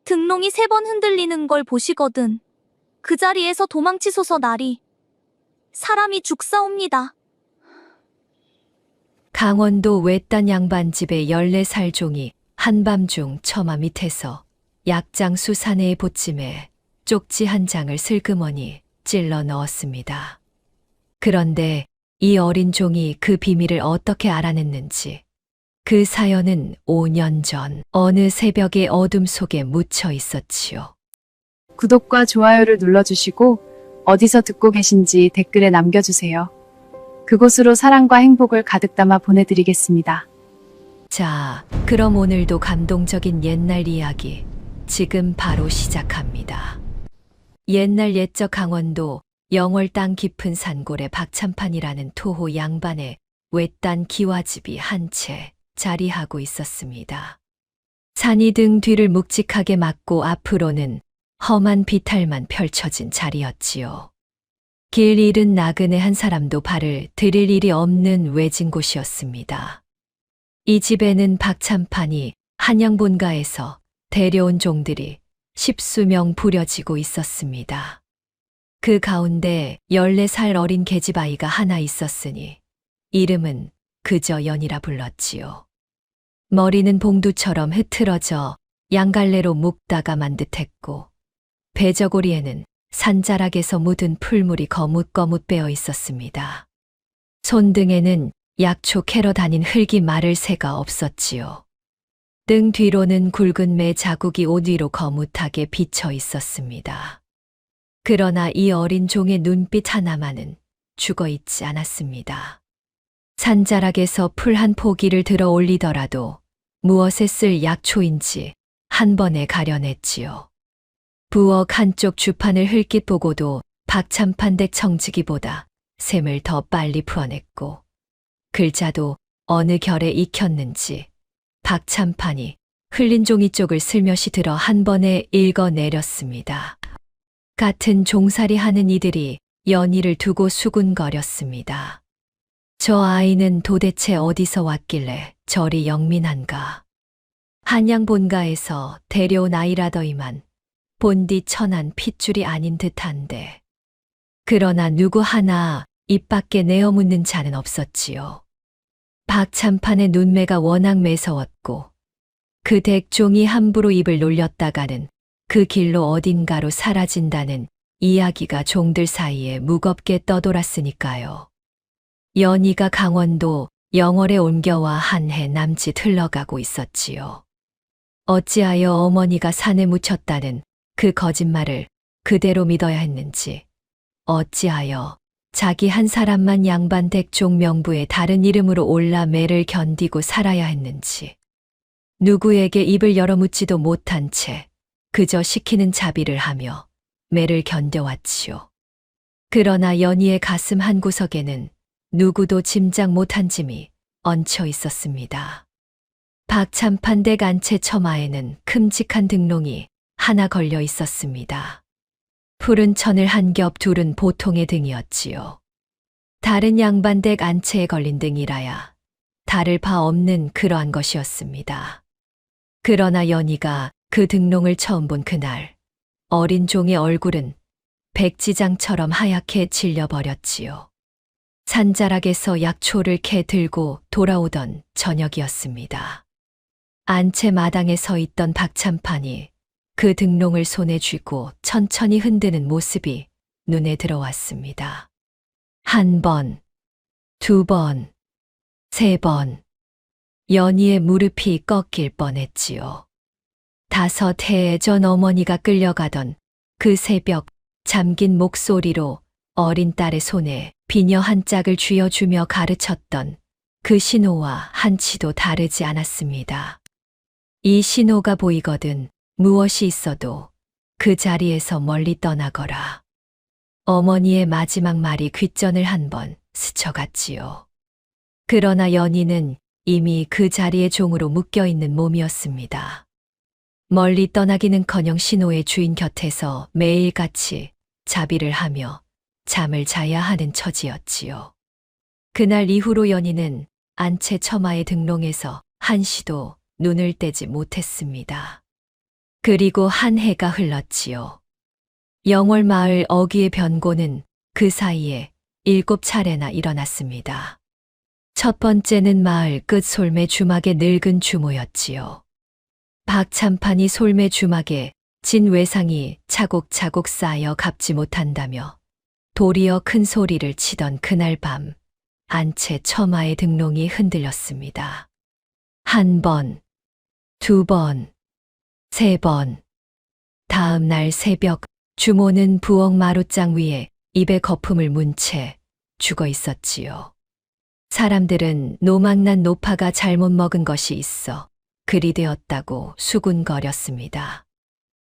등롱이 3번 흔들리는 걸 보시거든. 그 자리에서 도망치소서 나리. 사람이 죽사옵니다. 강원도 외딴 양반집의 14살 종이 한밤중 처마 밑에서 약장수 사내의 보찜에 쪽지 한 장을 슬그머니 찔러 넣었습니다. 그런데 이 어린 종이 그 비밀을 어떻게 알아냈는지 그 사연은 5년 전 어느 새벽의 어둠 속에 묻혀 있었지요. 구독과 좋아요를 눌러주시고 어디서 듣고 계신지 댓글에 남겨주세요. 그곳으로 사랑과 행복을 가득 담아 보내드리겠습니다. 자, 그럼 오늘도 감동적인 옛날 이야기 지금 바로 시작합니다. 옛날 옛적 강원도 영월 땅 깊은 산골에 박찬판이라는 토호 양반의 외딴 기와집이 한 채 자리하고 있었습니다. 산이 등 뒤를 묵직하게 막고 앞으로는 험한 비탈만 펼쳐진 자리였지요. 길 잃은 나그네 한 사람도 발을 들일 일이 없는 외진 곳이었습니다. 이 집에는 박찬판이 한양본가에서 데려온 종들이 십수명 부려지고 있었습니다. 그 가운데 14살 어린 계집아이가 하나 있었으니 이름은 그저 연이라 불렀지요. 머리는 봉두처럼 흐트러져 양갈래로 묶다감한 듯했고 배저고리에는 산자락에서 묻은 풀물이 거뭇거뭇 배어 있었습니다. 손등에는 약초 캐러 다닌 흙이 마를 새가 없었지요. 등 뒤로는 굵은 매 자국이 옷 위로 거뭇하게 비쳐 있었습니다. 그러나 이 어린 종의 눈빛 하나만은 죽어 있지 않았습니다. 산자락에서 풀 한 포기를 들어 올리더라도 무엇에 쓸 약초인지 한 번에 가려냈지요. 부엌 한쪽 주판을 흘낏 보고도 박찬판댁 청지기보다 셈을 더 빨리 풀어냈고 글자도 어느 결에 익혔는지 박찬판이 흘린 종이 쪽을 슬며시 들어 한 번에 읽어내렸습니다. 같은 종살이 하는 이들이 연희를 두고 수군거렸습니다. 저 아이는 도대체 어디서 왔길래 저리 영민한가. 한양 본가에서 데려온 아이라더이만 본디 천한 핏줄이 아닌 듯한데. 그러나 누구 하나 입 밖에 내어 묻는 자는 없었지요. 박찬판의 눈매가 워낙 매서웠고 그 댁종이 함부로 입을 놀렸다가는 그 길로 어딘가로 사라진다는 이야기가 종들 사이에 무겁게 떠돌았으니까요. 연희가 강원도 영월에 옮겨와 한 해 남짓 흘러가고 있었지요. 어찌하여 어머니가 산에 묻혔다는 그 거짓말을 그대로 믿어야 했는지, 어찌하여 자기 한 사람만 양반 댁종 명부에 다른 이름으로 올라 매를 견디고 살아야 했는지, 누구에게 입을 열어묻지도 못한 채 그저 시키는 자비를 하며 매를 견뎌왔지요. 그러나 연희의 가슴 한구석에는 누구도 짐작 못한 짐이 얹혀 있었습니다. 박찬판댁 안채 처마에는 큼직한 등롱이 하나 걸려 있었습니다. 푸른 천을 한 겹 둘은 보통의 등이었지요. 다른 양반댁 안채에 걸린 등이라야 다를 바 없는 그러한 것이었습니다. 그러나 연희가 그 등롱을 처음 본 그날, 어린 종의 얼굴은 백지장처럼 하얗게 질려버렸지요. 산자락에서 약초를 캐 들고 돌아오던 저녁이었습니다. 안채 마당에 서 있던 박찬판이 그 등롱을 손에 쥐고 천천히 흔드는 모습이 눈에 들어왔습니다. 한 번, 두 번, 세 번, 연희의 무릎이 꺾일 뻔했지요. 5해 전 어머니가 끌려가던 그 새벽 잠긴 목소리로 어린 딸의 손에 비녀 한 짝을 쥐어주며 가르쳤던 그 신호와 한치도 다르지 않았습니다. 이 신호가 보이거든 무엇이 있어도 그 자리에서 멀리 떠나거라. 어머니의 마지막 말이 귓전을 한번 스쳐갔지요. 그러나 연희는 이미 그 자리에 종으로 묶여있는 몸이었습니다. 멀리 떠나기는커녕 신호의 주인 곁에서 매일같이 자비를 하며 잠을 자야 하는 처지였지요. 그날 이후로 연희는 안채 처마의 등롱에서 한시도 눈을 떼지 못했습니다. 그리고 한 해가 흘렀지요. 영월마을 어귀의 변고는 그 사이에 7차례나 일어났습니다. 첫 번째는 마을 끝 솔매 주막의 늙은 주모였지요. 박참판이 솔매 주막에 진 외상이 차곡차곡 쌓여 갚지 못한다며 도리어 큰 소리를 치던 그날 밤 안채 처마의 등롱이 흔들렸습니다. 한 번, 두 번, 세 번. 다음 날 새벽 주모는 부엌 마룻장 위에 입에 거품을 문 채 죽어 있었지요. 사람들은 노망난 노파가 잘못 먹은 것이 있어 그리 되었다고 수군거렸습니다.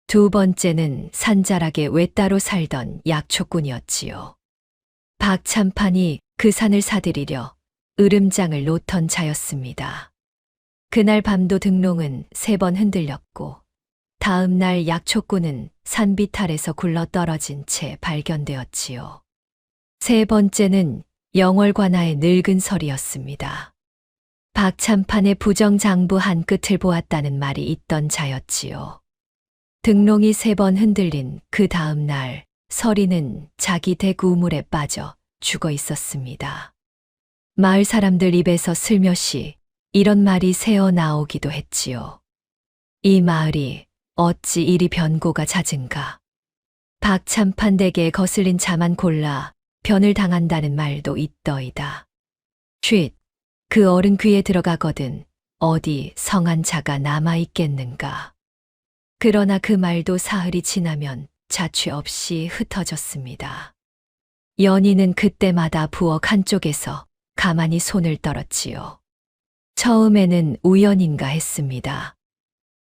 두 번째는 산자락에 외따로 살던 약초꾼이었지요. 박참판이 그 산을 사들이려 으름장을 놓던 자였습니다. 그날 밤도 등롱은 3번 흔들렸고 다음 날 약초꾼은 산비탈에서 굴러 떨어진 채 발견되었지요. 세 번째는 영월관아의 늙은 설이었습니다. 박참판의 부정장부 한 끝을 보았다는 말이 있던 자였지요. 등롱이 3번 흔들린 그 다음 날 설이는 자기 댁 우물에 빠져 죽어 있었습니다. 마을 사람들 입에서 슬며시 이런 말이 새어 나오기도 했지요. 이 마을이 어찌 이리 변고가 잦은가. 박참판 댁에 거슬린 자만 골라 변을 당한다는 말도 있더이다. 쉿, 그 어른 귀에 들어가거든 어디 성한 자가 남아있겠는가. 그러나 그 말도 사흘이 지나면 자취 없이 흩어졌습니다. 연희는 그때마다 부엌 한쪽에서 가만히 손을 떨었지요. 처음에는 우연인가 했습니다.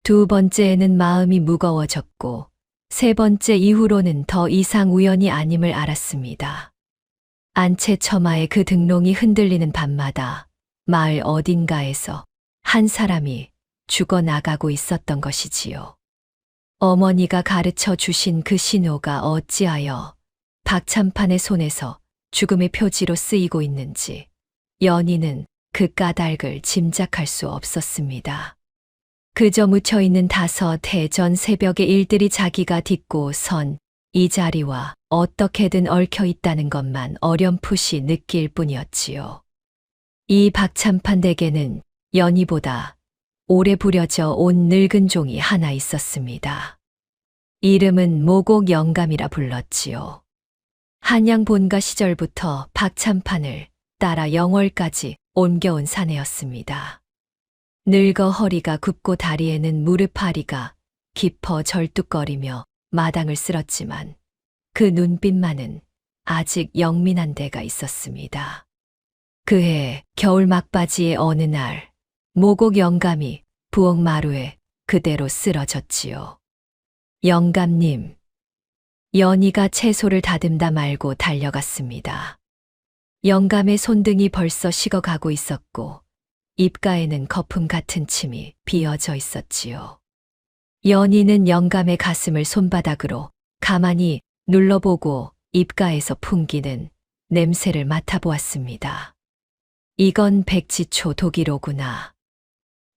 두 번째에는 마음이 무거워졌고 세 번째 이후로는 더 이상 우연이 아님을 알았습니다. 안채 처마의 그 등롱이 흔들리는 밤마다 마을 어딘가에서 한 사람이 죽어나가고 있었던 것이지요. 어머니가 가르쳐 주신 그 신호가 어찌하여 박참판의 손에서 죽음의 표지로 쓰이고 있는지 연희는 그 까닭을 짐작할 수 없었습니다. 그저 묻혀있는 5해 전 새벽의 일들이 자기가 딛고 선 이 자리와 어떻게든 얽혀 있다는 것만 어렴풋이 느낄 뿐이었지요. 이 박참판 댁에는 연희보다 오래 부려져 온 늙은 종이 하나 있었습니다. 이름은 모곡 영감이라 불렀지요. 한양 본가 시절부터 박참판을 따라 영월까지 옮겨온 사내였습니다. 늙어 허리가 굽고 다리에는 무릎파리가 깊어 절뚝거리며 마당을 쓸었지만 그 눈빛만은 아직 영민한 데가 있었습니다. 그해 겨울 막바지의 어느 날 모곡 영감이 부엌 마루에 그대로 쓰러졌지요. 영감님. 연희가 채소를 다듬다 말고 달려갔습니다. 영감의 손등이 벌써 식어가고 있었고 입가에는 거품 같은 침이 비어져 있었지요. 연희는 영감의 가슴을 손바닥으로 가만히 눌러보고 입가에서 풍기는 냄새를 맡아보았습니다. 이건 백지초 독이로구나.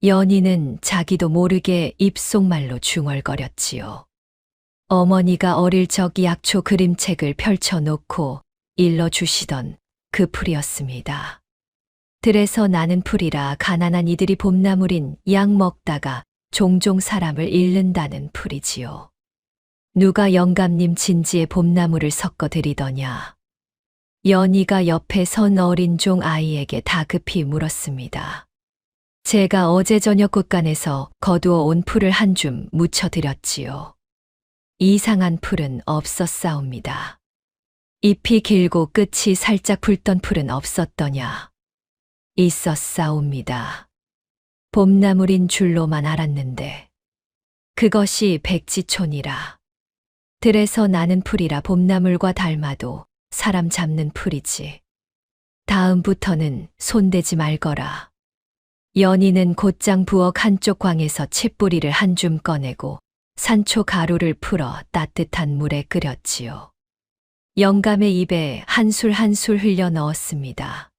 연희는 자기도 모르게 입속말로 중얼거렸지요. 어머니가 어릴 적 약초 그림책을 펼쳐놓고 일러주시던 그 풀이었습니다. 들에서 나는 풀이라 가난한 이들이 봄나물인 약 먹다가 종종 사람을 잃는다는 풀이지요. 누가 영감님 진지에 봄나물을 섞어 드리더냐. 연희가 옆에 선 어린 종 아이에게 다급히 물었습니다. 제가 어제 저녁 곳간에서 거두어 온 풀을 한 줌 묻혀드렸지요. 이상한 풀은 없었사옵니다. 잎이 길고 끝이 살짝 붉던 풀은 없었더냐. 있었사옵니다. 봄나물인 줄로만 알았는데 그것이 백지촌이라. 들에서 나는 풀이라 봄나물과 닮아도 사람 잡는 풀이지. 다음부터는 손대지 말거라. 연희는 곧장 부엌 한쪽 광에서 칡뿌리를 한 줌 꺼내고 산초 가루를 풀어 따뜻한 물에 끓였지요. 영감의 입에 한술 한술 흘려 넣었습니다.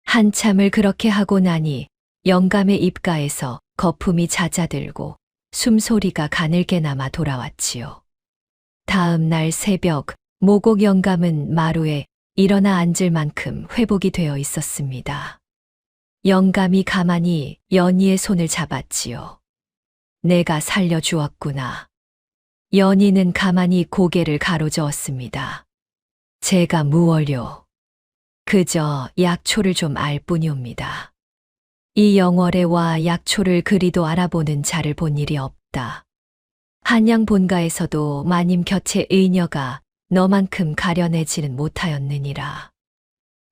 한참을 그렇게 하고 나니 영감의 입가에서 거품이 잦아들고 숨소리가 가늘게나마 돌아왔지요. 다음 날 새벽 모곡 영감은 마루에 일어나 앉을 만큼 회복이 되어 있었습니다. 영감이 가만히 연희의 손을 잡았지요. 내가 살려주었구나. 연희는 가만히 고개를 가로저었습니다. 제가 무얼요? 그저 약초를 좀 알 뿐이옵니다. 이 영월에와 약초를 그리도 알아보는 자를 본 일이 없다. 한양 본가에서도 마님 곁에 의녀가 너만큼 가려내지는 못하였느니라.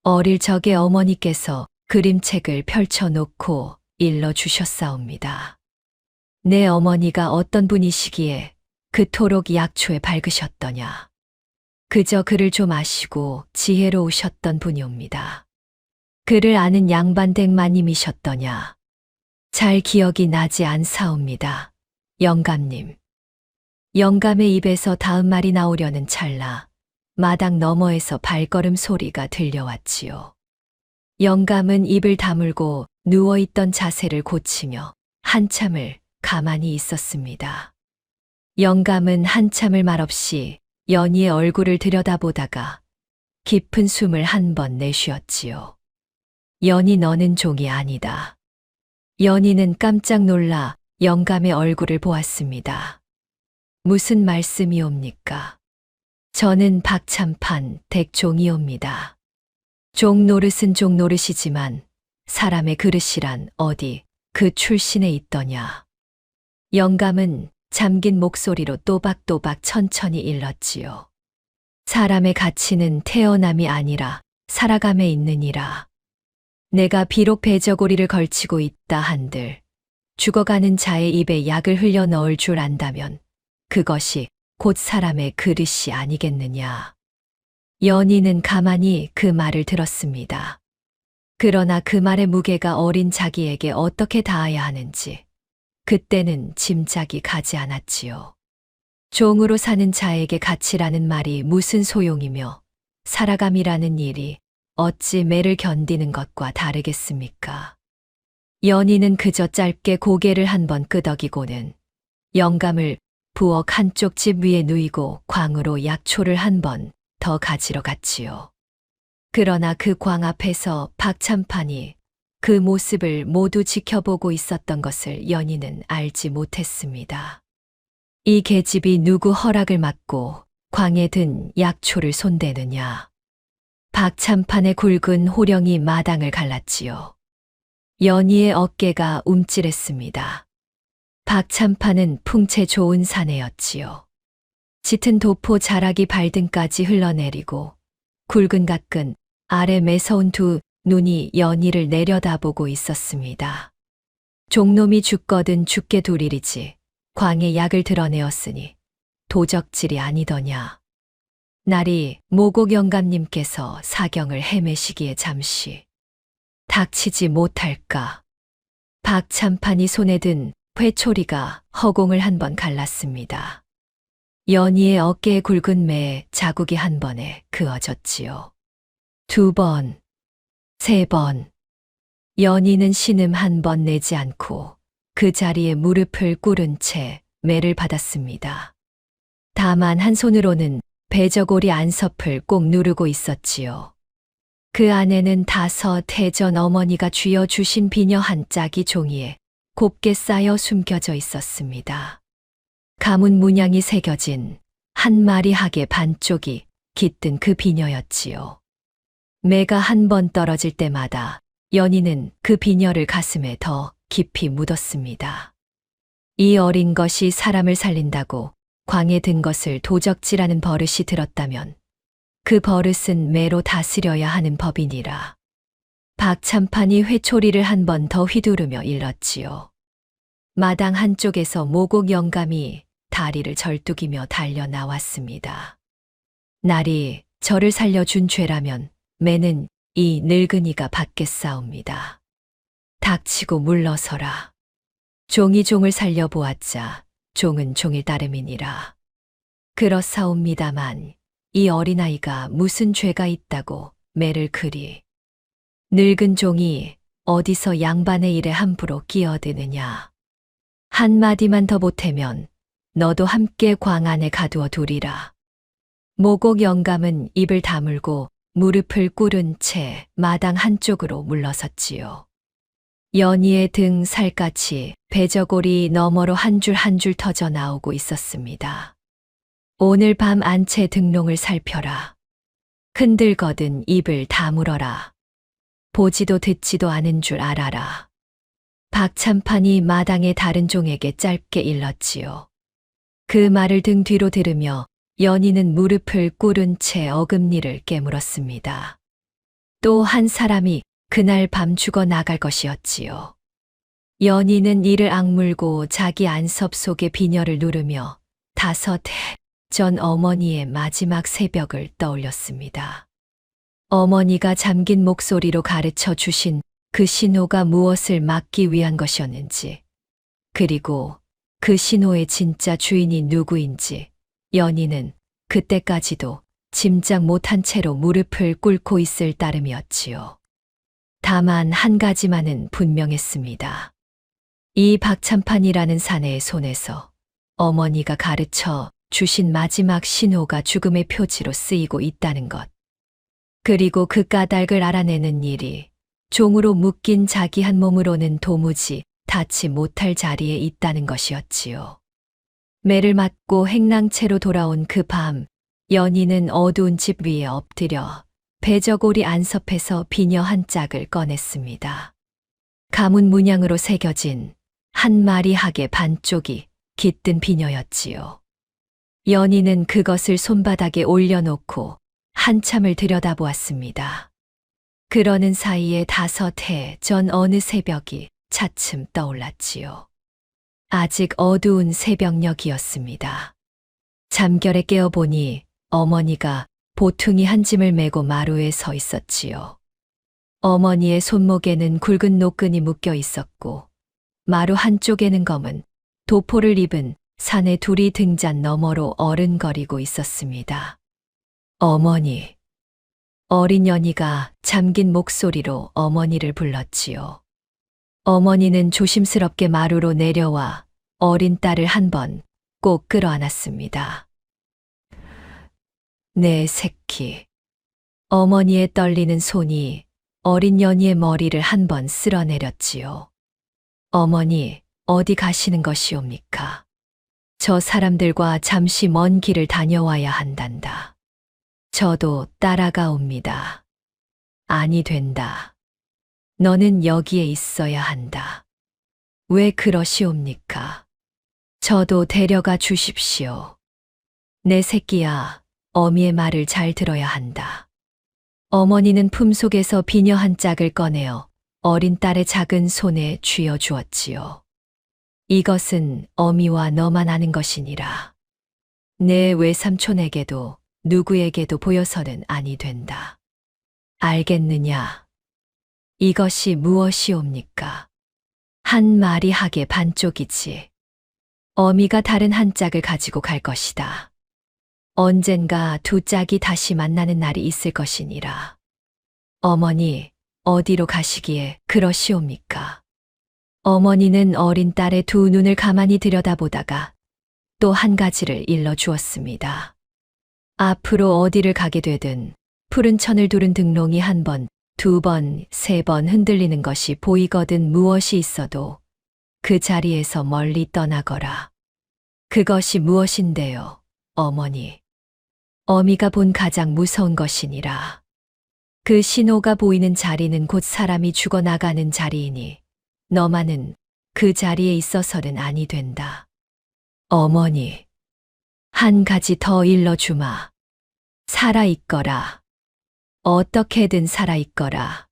어릴 적에 어머니께서 그림책을 펼쳐놓고 일러주셨사옵니다. 내 어머니가 어떤 분이시기에 그토록 약초에 밝으셨더냐. 그저 글을 좀 아시고 지혜로우셨던 분이옵니다. 그를 아는 양반댁 마님이셨더냐. 잘 기억이 나지 않사옵니다. 영감님. 영감의 입에서 다음 말이 나오려는 찰나 마당 너머에서 발걸음 소리가 들려왔지요. 영감은 입을 다물고 누워있던 자세를 고치며 한참을 가만히 있었습니다. 영감은 한참을 말없이 연희의 얼굴을 들여다보다가 깊은 숨을 한 번 내쉬었지요. 연희 너는 종이 아니다. 연희는 깜짝 놀라 영감의 얼굴을 보았습니다. 무슨 말씀이옵니까? 저는 박참판 댁종이옵니다. 종노릇은 종노릇이지만 사람의 그릇이란 어디 그 출신에 있더냐. 영감은 잠긴 목소리로 또박또박 천천히 일렀지요. 사람의 가치는 태어남이 아니라 살아감에 있느니라. 내가 비록 배저고리를 걸치고 있다 한들 죽어가는 자의 입에 약을 흘려 넣을 줄 안다면 그것이 곧 사람의 그릇이 아니겠느냐. 연희는 가만히 그 말을 들었습니다. 그러나 그 말의 무게가 어린 자기에게 어떻게 닿아야 하는지 그때는 짐작이 가지 않았지요. 종으로 사는 자에게 가치라는 말이 무슨 소용이며 살아감이라는 일이 어찌 매를 견디는 것과 다르겠습니까? 연희는 그저 짧게 고개를 한번 끄덕이고는 영감을 부엌 한쪽 집 위에 누이고 광으로 약초를 한 번 더 가지러 갔지요. 그러나 그 광 앞에서 박참판이 그 모습을 모두 지켜보고 있었던 것을 연희는 알지 못했습니다. 이 계집이 누구 허락을 받고 광에 든 약초를 손대느냐. 박참판의 굵은 호령이 마당을 갈랐지요. 연희의 어깨가 움찔했습니다. 박참판은 풍채 좋은 사내였지요. 짙은 도포 자락이 발등까지 흘러내리고 굵은 각근 아래 매서운 두 눈이 연희를 내려다보고 있었습니다. 종놈이 죽거든 죽게 두리리지 광에 약을 드러내었으니 도적질이 아니더냐. 날이 모곡 영감님께서 사경을 헤매시기에 잠시 닥치지 못할까. 박참판이 손에 든 회초리가 허공을 한 번 갈랐습니다. 연희의 어깨에 굵은 매에 자국이 한 번에 그어졌지요. 2번, 3번. 연희는 신음 한 번 내지 않고 그 자리에 무릎을 꿇은 채 매를 받았습니다. 다만 한 손으로는 배저고리 안섭을 꼭 누르고 있었지요. 그 안에는 5 해전 어머니가 쥐어주신 비녀 한 짝이 종이에 곱게 쌓여 숨겨져 있었습니다. 가문 문양이 새겨진 한 마리 학의 반쪽이 깃든 그 비녀였지요. 매가 한 번 떨어질 때마다 연희는 그 비녀를 가슴에 더 깊이 묻었습니다. 이 어린 것이 사람을 살린다고 광에 든 것을 도적질하는 버릇이 들었다면 그 버릇은 매로 다스려야 하는 법이니라. 박참판이 회초리를 한 번 더 휘두르며 일렀지요. 마당 한쪽에서 모곡 영감이 다리를 절뚝이며 달려 나왔습니다. 날이 저를 살려준 죄라면 매는 이 늙은이가 받겠사옵니다. 닥치고 물러서라. 종이 종을 살려보았자 종은 종일 따름이니라. 그렇사옵니다만 이 어린아이가 무슨 죄가 있다고 매를 그리. 늙은 종이 어디서 양반의 일에 함부로 끼어드느냐. 한마디만 더 보태면 너도 함께 광 안에 가두어 두리라. 모곡 영감은 입을 다물고 무릎을 꿇은 채 마당 한쪽으로 물러섰지요. 연희의 등 살갗이 배저고리 너머로 한 줄 한 줄 터져 나오고 있었습니다. 오늘 밤 안채 등롱을 살펴라. 흔들거든 입을 다물어라. 보지도 듣지도 않은 줄 알아라. 박참판이 마당의 다른 종에게 짧게 일렀지요. 그 말을 등 뒤로 들으며 연희는 무릎을 꿇은 채 어금니를 깨물었습니다. 또 한 사람이 그날 밤 죽어 나갈 것이었지요. 연희는 이를 악물고 자기 안섭 속의 비녀를 누르며 5해 전 어머니의 마지막 새벽을 떠올렸습니다. 어머니가 잠긴 목소리로 가르쳐 주신 그 신호가 무엇을 막기 위한 것이었는지, 그리고 그 신호의 진짜 주인이 누구인지 연희는 그때까지도 짐작 못한 채로 무릎을 꿇고 있을 따름이었지요. 다만 한 가지만은 분명했습니다. 이 박참판이라는 사내의 손에서 어머니가 가르쳐 주신 마지막 신호가 죽음의 표지로 쓰이고 있다는 것. 그리고 그 까닭을 알아내는 일이 종으로 묶인 자기 한 몸으로는 도무지 닿지 못할 자리에 있다는 것이었지요. 매를 맞고 행랑채로 돌아온 그 밤, 연희는 어두운 집 위에 엎드려 배저고리 안섭에서 비녀 한 짝을 꺼냈습니다. 가문 문양으로 새겨진 한 마리 학의 반쪽이 깃든 비녀였지요. 연희는 그것을 손바닥에 올려놓고 한참을 들여다보았습니다. 그러는 사이에 5해 전 어느 새벽이 차츰 떠올랐지요. 아직 어두운 새벽녘이었습니다. 잠결에 깨어보니 어머니가 보퉁이 한 짐을 메고 마루에 서 있었지요. 어머니의 손목에는 굵은 노끈이 묶여 있었고 마루 한쪽에는 검은 도포를 입은 사내 둘이 등잔 너머로 어른거리고 있었습니다. 어머니. 어린 연희가 잠긴 목소리로 어머니를 불렀지요. 어머니는 조심스럽게 마루로 내려와 어린 딸을 한 번 꼭 끌어안았습니다. 내 새끼. 어머니의 떨리는 손이 어린 연희의 머리를 한 번 쓸어내렸지요. 어머니, 어디 가시는 것이옵니까? 저 사람들과 잠시 먼 길을 다녀와야 한단다. 저도 따라가옵니다. 아니 된다. 너는 여기에 있어야 한다. 왜 그러시옵니까? 저도 데려가 주십시오. 내 새끼야, 어미의 말을 잘 들어야 한다. 어머니는 품속에서 비녀 한 짝을 꺼내어 어린 딸의 작은 손에 쥐어 주었지요. 이것은 어미와 너만 아는 것이니라. 내 외삼촌에게도 누구에게도 보여서는 아니 된다. 알겠느냐? 이것이 무엇이옵니까? 한 마리 학의 반쪽이지. 어미가 다른 한 짝을 가지고 갈 것이다. 언젠가 2 짝이 다시 만나는 날이 있을 것이니라. 어머니, 어디로 가시기에 그러시옵니까? 어머니는 어린 딸의 2 눈을 가만히 들여다보다가 또 한 가지를 일러주었습니다. 앞으로 어디를 가게 되든 푸른 천을 두른 등롱이 1번, 2번, 3번 흔들리는 것이 보이거든 무엇이 있어도 그 자리에서 멀리 떠나거라. 그것이 무엇인데요, 어머니? 어미가 본 가장 무서운 것이니라. 그 신호가 보이는 자리는 곧 사람이 죽어나가는 자리이니 너만은 그 자리에 있어서는 아니 된다. 어머니, 한 가지 더 일러주마. 살아있거라. 어떻게든 살아있거라.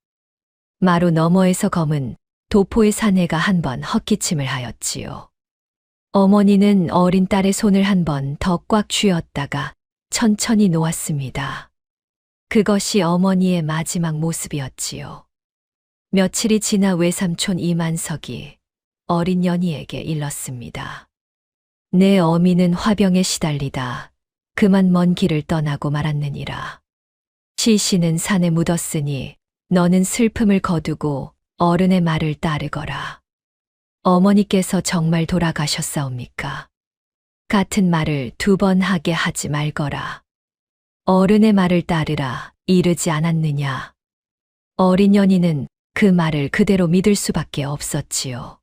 마루 너머에서 검은 도포의 사내가 1번 헛기침을 하였지요. 어머니는 어린 딸의 손을 1번 더 꽉 쥐었다가 천천히 놓았습니다. 그것이 어머니의 마지막 모습이었지요. 며칠이 지나 외삼촌 이만석이 어린 연희에게 일렀습니다. 내 어미는 화병에 시달리다 그만 먼 길을 떠나고 말았느니라. 시신은 산에 묻었으니 너는 슬픔을 거두고 어른의 말을 따르거라. 어머니께서 정말 돌아가셨사옵니까? 같은 말을 2번 하게 하지 말거라. 어른의 말을 따르라 이르지 않았느냐. 어린 연희는 그 말을 그대로 믿을 수밖에 없었지요.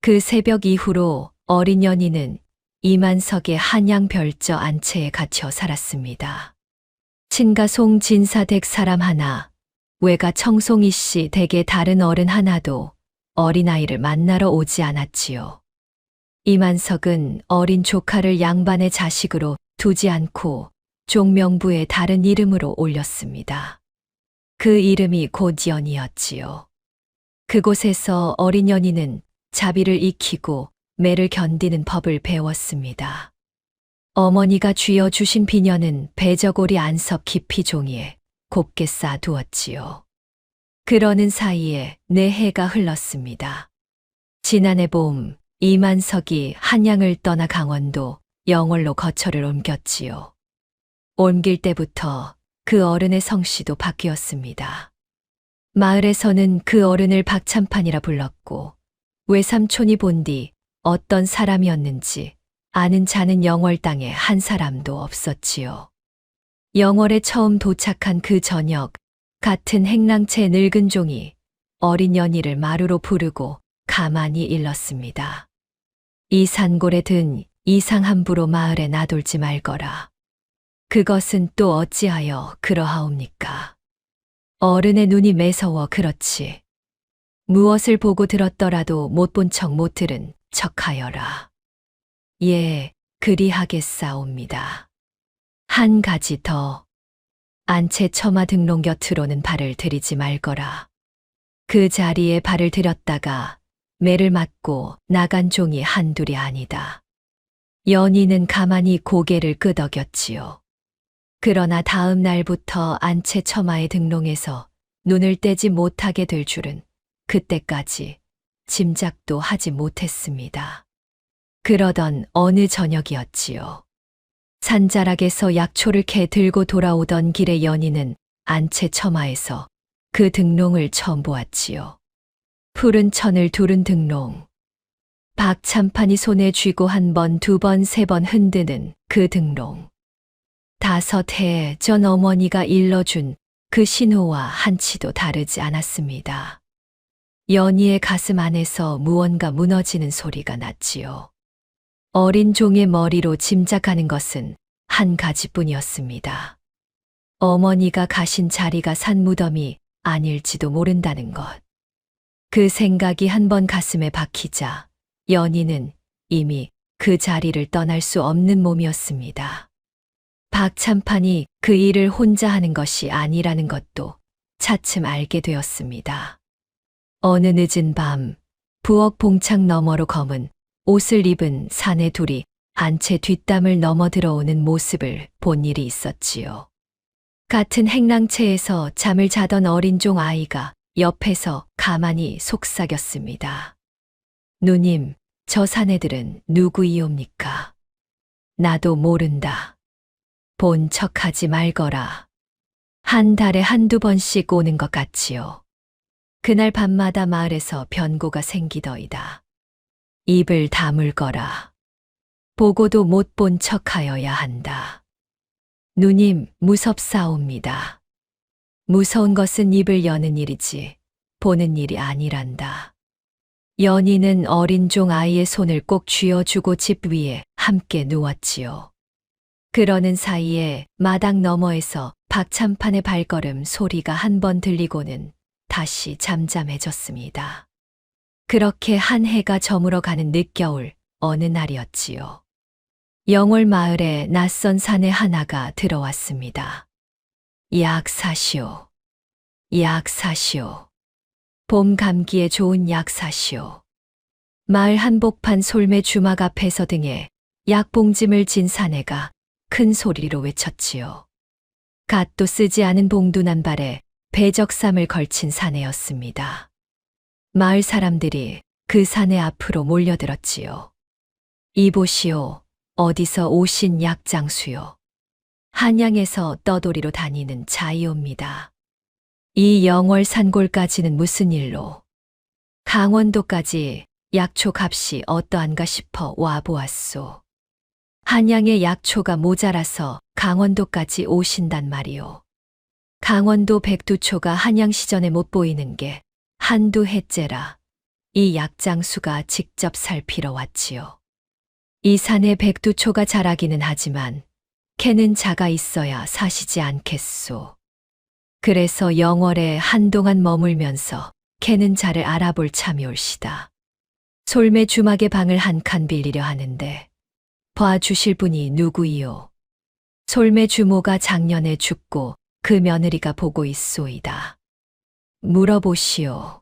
그 새벽 이후로 어린 연희는 이만석의 한양별저 안채에 갇혀 살았습니다. 친가 송진사 댁 사람 하나, 외가 청송이 씨 댁의 다른 어른 하나도 어린아이를 만나러 오지 않았지요. 이만석은 어린 조카를 양반의 자식으로 두지 않고 종명부에 다른 이름으로 올렸습니다. 그 이름이 곧 연이었지요. 그곳에서 어린 연희는 자비를 익히고 매를 견디는 법을 배웠습니다. 어머니가 쥐어주신 비녀는 배저고리 안섭 깊이 종이에 곱게 쌓아두었지요. 그러는 사이에 4해가 흘렀습니다. 지난해 봄 이만석이 한양을 떠나 강원도 영월로 거처를 옮겼지요. 옮길 때부터 그 어른의 성씨도 바뀌었습니다. 마을에서는 그 어른을 박참판이라 불렀고 외삼촌이 본 뒤 어떤 사람이었는지 아는 자는 영월 땅에 한 사람도 없었지요. 영월에 처음 도착한 그 저녁 같은 행랑채 늙은 종이 어린 연희를 마루로 부르고 가만히 일렀습니다. 이 산골에 든 이상 함부로 마을에 나돌지 말거라. 그것은 또 어찌하여 그러하옵니까? 어른의 눈이 매서워 그렇지. 무엇을 보고 들었더라도 못 본 척 못 들은 척하여라. 예, 그리하겠사옵니다. 한 가지 더. 안채 처마 등롱 곁으로는 발을 들이지 말거라. 그 자리에 발을 들였다가 매를 맞고 나간 종이 한둘이 아니다. 연희는 가만히 고개를 끄덕였지요. 그러나 다음 날부터 안채 처마의 등롱에서 눈을 떼지 못하게 될 줄은 그때까지 짐작도 하지 못했습니다. 그러던 어느 저녁이었지요. 산자락에서 약초를 캐 들고 돌아오던 길에 연희는 안채 처마에서 그 등롱을 처음 보았지요. 푸른 천을 두른 등롱. 박참판이 손에 쥐고 1번, 2번, 3번 흔드는 그 등롱. 5해 전 어머니가 일러준 그 신호와 한치도 다르지 않았습니다. 연희의 가슴 안에서 무언가 무너지는 소리가 났지요. 어린 종의 머리로 짐작하는 것은 한 가지뿐이었습니다. 어머니가 가신 자리가 산무덤이 아닐지도 모른다는 것. 그 생각이 한번 가슴에 박히자 연희는 이미 그 자리를 떠날 수 없는 몸이었습니다. 박참판이 그 일을 혼자 하는 것이 아니라는 것도 차츰 알게 되었습니다. 어느 늦은 밤 부엌 봉창 너머로 검은 옷을 입은 사내 둘이 안채 뒷담을 넘어 들어오는 모습을 본 일이 있었지요. 같은 행랑채에서 잠을 자던 어린 종 아이가 옆에서 가만히 속삭였습니다. 누님, 저 사내들은 누구이옵니까? 나도 모른다. 본 척하지 말거라. 한 달에 1~2번씩 오는 것 같지요. 그날 밤마다 마을에서 변고가 생기더이다. 입을 다물거라. 보고도 못 본 척하여야 한다. 누님, 무섭사옵니다. 무서운 것은 입을 여는 일이지 보는 일이 아니란다. 연희는 어린 종 아이의 손을 꼭 쥐어주고 집 위에 함께 누웠지요. 그러는 사이에 마당 너머에서 박참판의 발걸음 소리가 한 번 들리고는 다시 잠잠해졌습니다. 그렇게 한 해가 저물어 가는 늦겨울 어느 날이었지요. 영월 마을에 낯선 사내 하나가 들어왔습니다. 약 사시오. 약 사시오. 봄 감기에 좋은 약 사시오. 마을 한복판 솔매 주막 앞에서 등에 약봉짐을 진 사내가 큰 소리로 외쳤지요. 갓도 쓰지 않은 봉두난 발에 배적삼을 걸친 사내였습니다. 마을 사람들이 그 사내 앞으로 몰려들었지요. 이보시오. 어디서 오신 약장수요. 한양에서 떠돌이로 다니는 자이옵니다. 이 영월 산골까지는 무슨 일로? 강원도까지 약초 값이 어떠한가 싶어 와 보았소. 한양에 약초가 모자라서 강원도까지 오신단 말이오. 강원도 백두초가 한양 시전에 못 보이는 게 한두 해째라 이 약장수가 직접 살피러 왔지요. 이 산에 백두초가 자라기는 하지만 캐는 자가 있어야 사시지 않겠소. 그래서 영월에 한동안 머물면서 캐는 자를 알아볼 참이 올시다. 솔매 주막에 방을 한 칸 빌리려 하는데 봐주실 분이 누구이요? 솔매 주모가 작년에 죽고 그 며느리가 보고 있소이다. 물어보시오.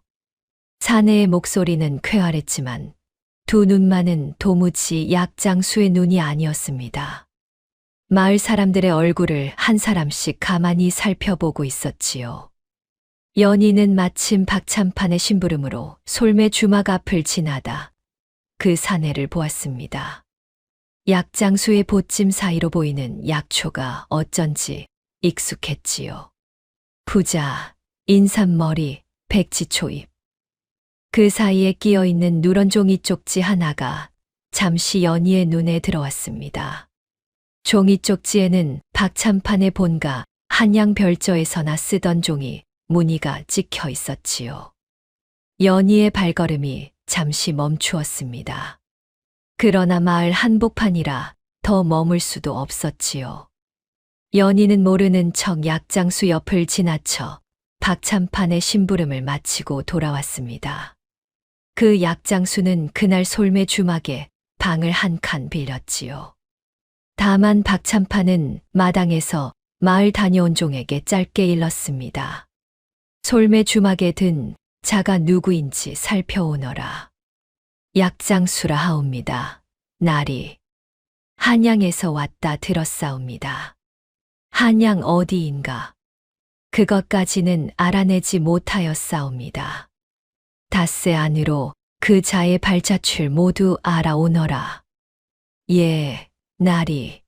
사내의 목소리는 쾌활했지만 두 눈만은 도무지 약장수의 눈이 아니었습니다. 마을 사람들의 얼굴을 한 사람씩 가만히 살펴보고 있었지요. 연희는 마침 박참판의 심부름으로 솔매 주막 앞을 지나다 그 사내를 보았습니다. 약장수의 보찜 사이로 보이는 약초가 어쩐지 익숙했지요. 부자, 인삼머리, 백지초입. 그 사이에 끼어 있는 누런 종이 쪽지 하나가 잠시 연희의 눈에 들어왔습니다. 종이 쪽지에는 박참판의 본가 한양 별저에서나 쓰던 종이 무늬가 찍혀 있었지요. 연희의 발걸음이 잠시 멈추었습니다. 그러나 마을 한복판이라 더 머물 수도 없었지요. 연희는 모르는 척 약장수 옆을 지나쳐 박참판의 심부름을 마치고 돌아왔습니다. 그 약장수는 그날 솔매 주막에 방을 한 칸 빌렸지요. 다만 박참판은 마당에서 마을 다녀온 종에게 짧게 일렀습니다. 솔매 주막에 든 자가 누구인지 살펴오너라. 약장수라 하옵니다. 날이 한양에서 왔다 들었사옵니다. 한양 어디인가? 그것까지는 알아내지 못하였사옵니다. 닷새 안으로 그 자의 발자취를 모두 알아오너라. 예, 날이.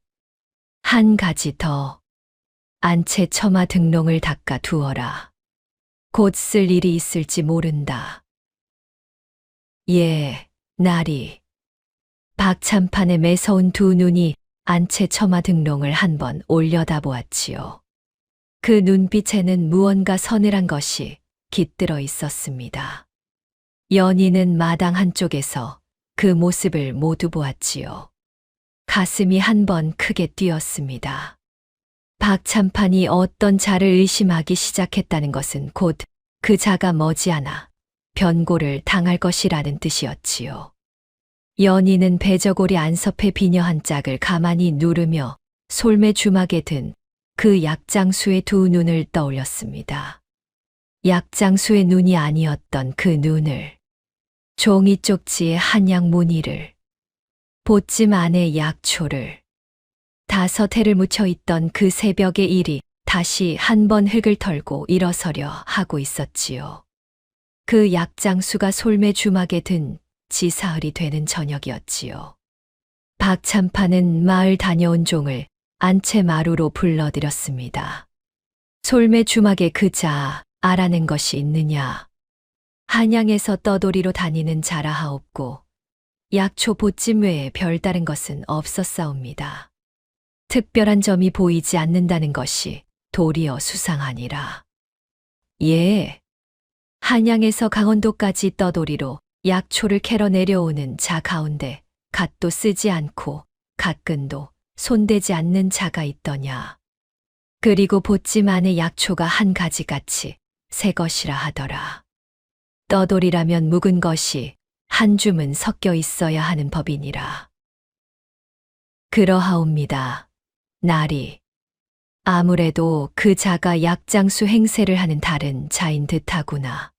한 가지 더. 안채 처마 등롱을 닦아 두어라. 곧 쓸 일이 있을지 모른다. 예, 날이. 박참판에 매서운 두 눈이 안채 처마 등롱을 한번 올려다보았지요. 그 눈빛에는 무언가 서늘한 것이 깃들어 있었습니다. 연희는 마당 한쪽에서 그 모습을 모두 보았지요. 가슴이 한번 크게 뛰었습니다. 박참판이 어떤 자를 의심하기 시작했다는 것은 곧 그 자가 머지않아 변고를 당할 것이라는 뜻이었지요. 연희는 배저고리 안섭의 비녀 한 짝을 가만히 누르며 솔매 주막에 든 그 약장수의 두 눈을 떠올렸습니다. 약장수의 눈이 아니었던 그 눈을, 종이 쪽지의 한양 무늬를, 보찜 안에 약초를, 5해를 묻혀 있던 그 새벽의 일이 다시 한 번 흙을 털고 일어서려 하고 있었지요. 그 약장수가 솔매 주막에 든 지사흘이 되는 저녁이었지요. 박참판은 마을 다녀온 종을 안채 마루로 불러들였습니다. 솔매 주막에 그 자 알아낸 것이 있느냐? 한양에서 떠돌이로 다니는 자라 하옵고 약초 보찜 외에 별다른 것은 없었사옵니다. 특별한 점이 보이지 않는다는 것이 도리어 수상하니라. 예. 한양에서 강원도까지 떠돌이로 약초를 캐러 내려오는 자 가운데 갓도 쓰지 않고 갓근도 손대지 않는 자가 있더냐. 그리고 보찜 안에 약초가 한 가지 같이 새 것이라 하더라. 떠돌이라면 묵은 것이 한 줌은 섞여 있어야 하는 법이니라. 그러하옵니다. 날이. 아무래도 그 자가 약장수 행세를 하는 다른 자인 듯하구나.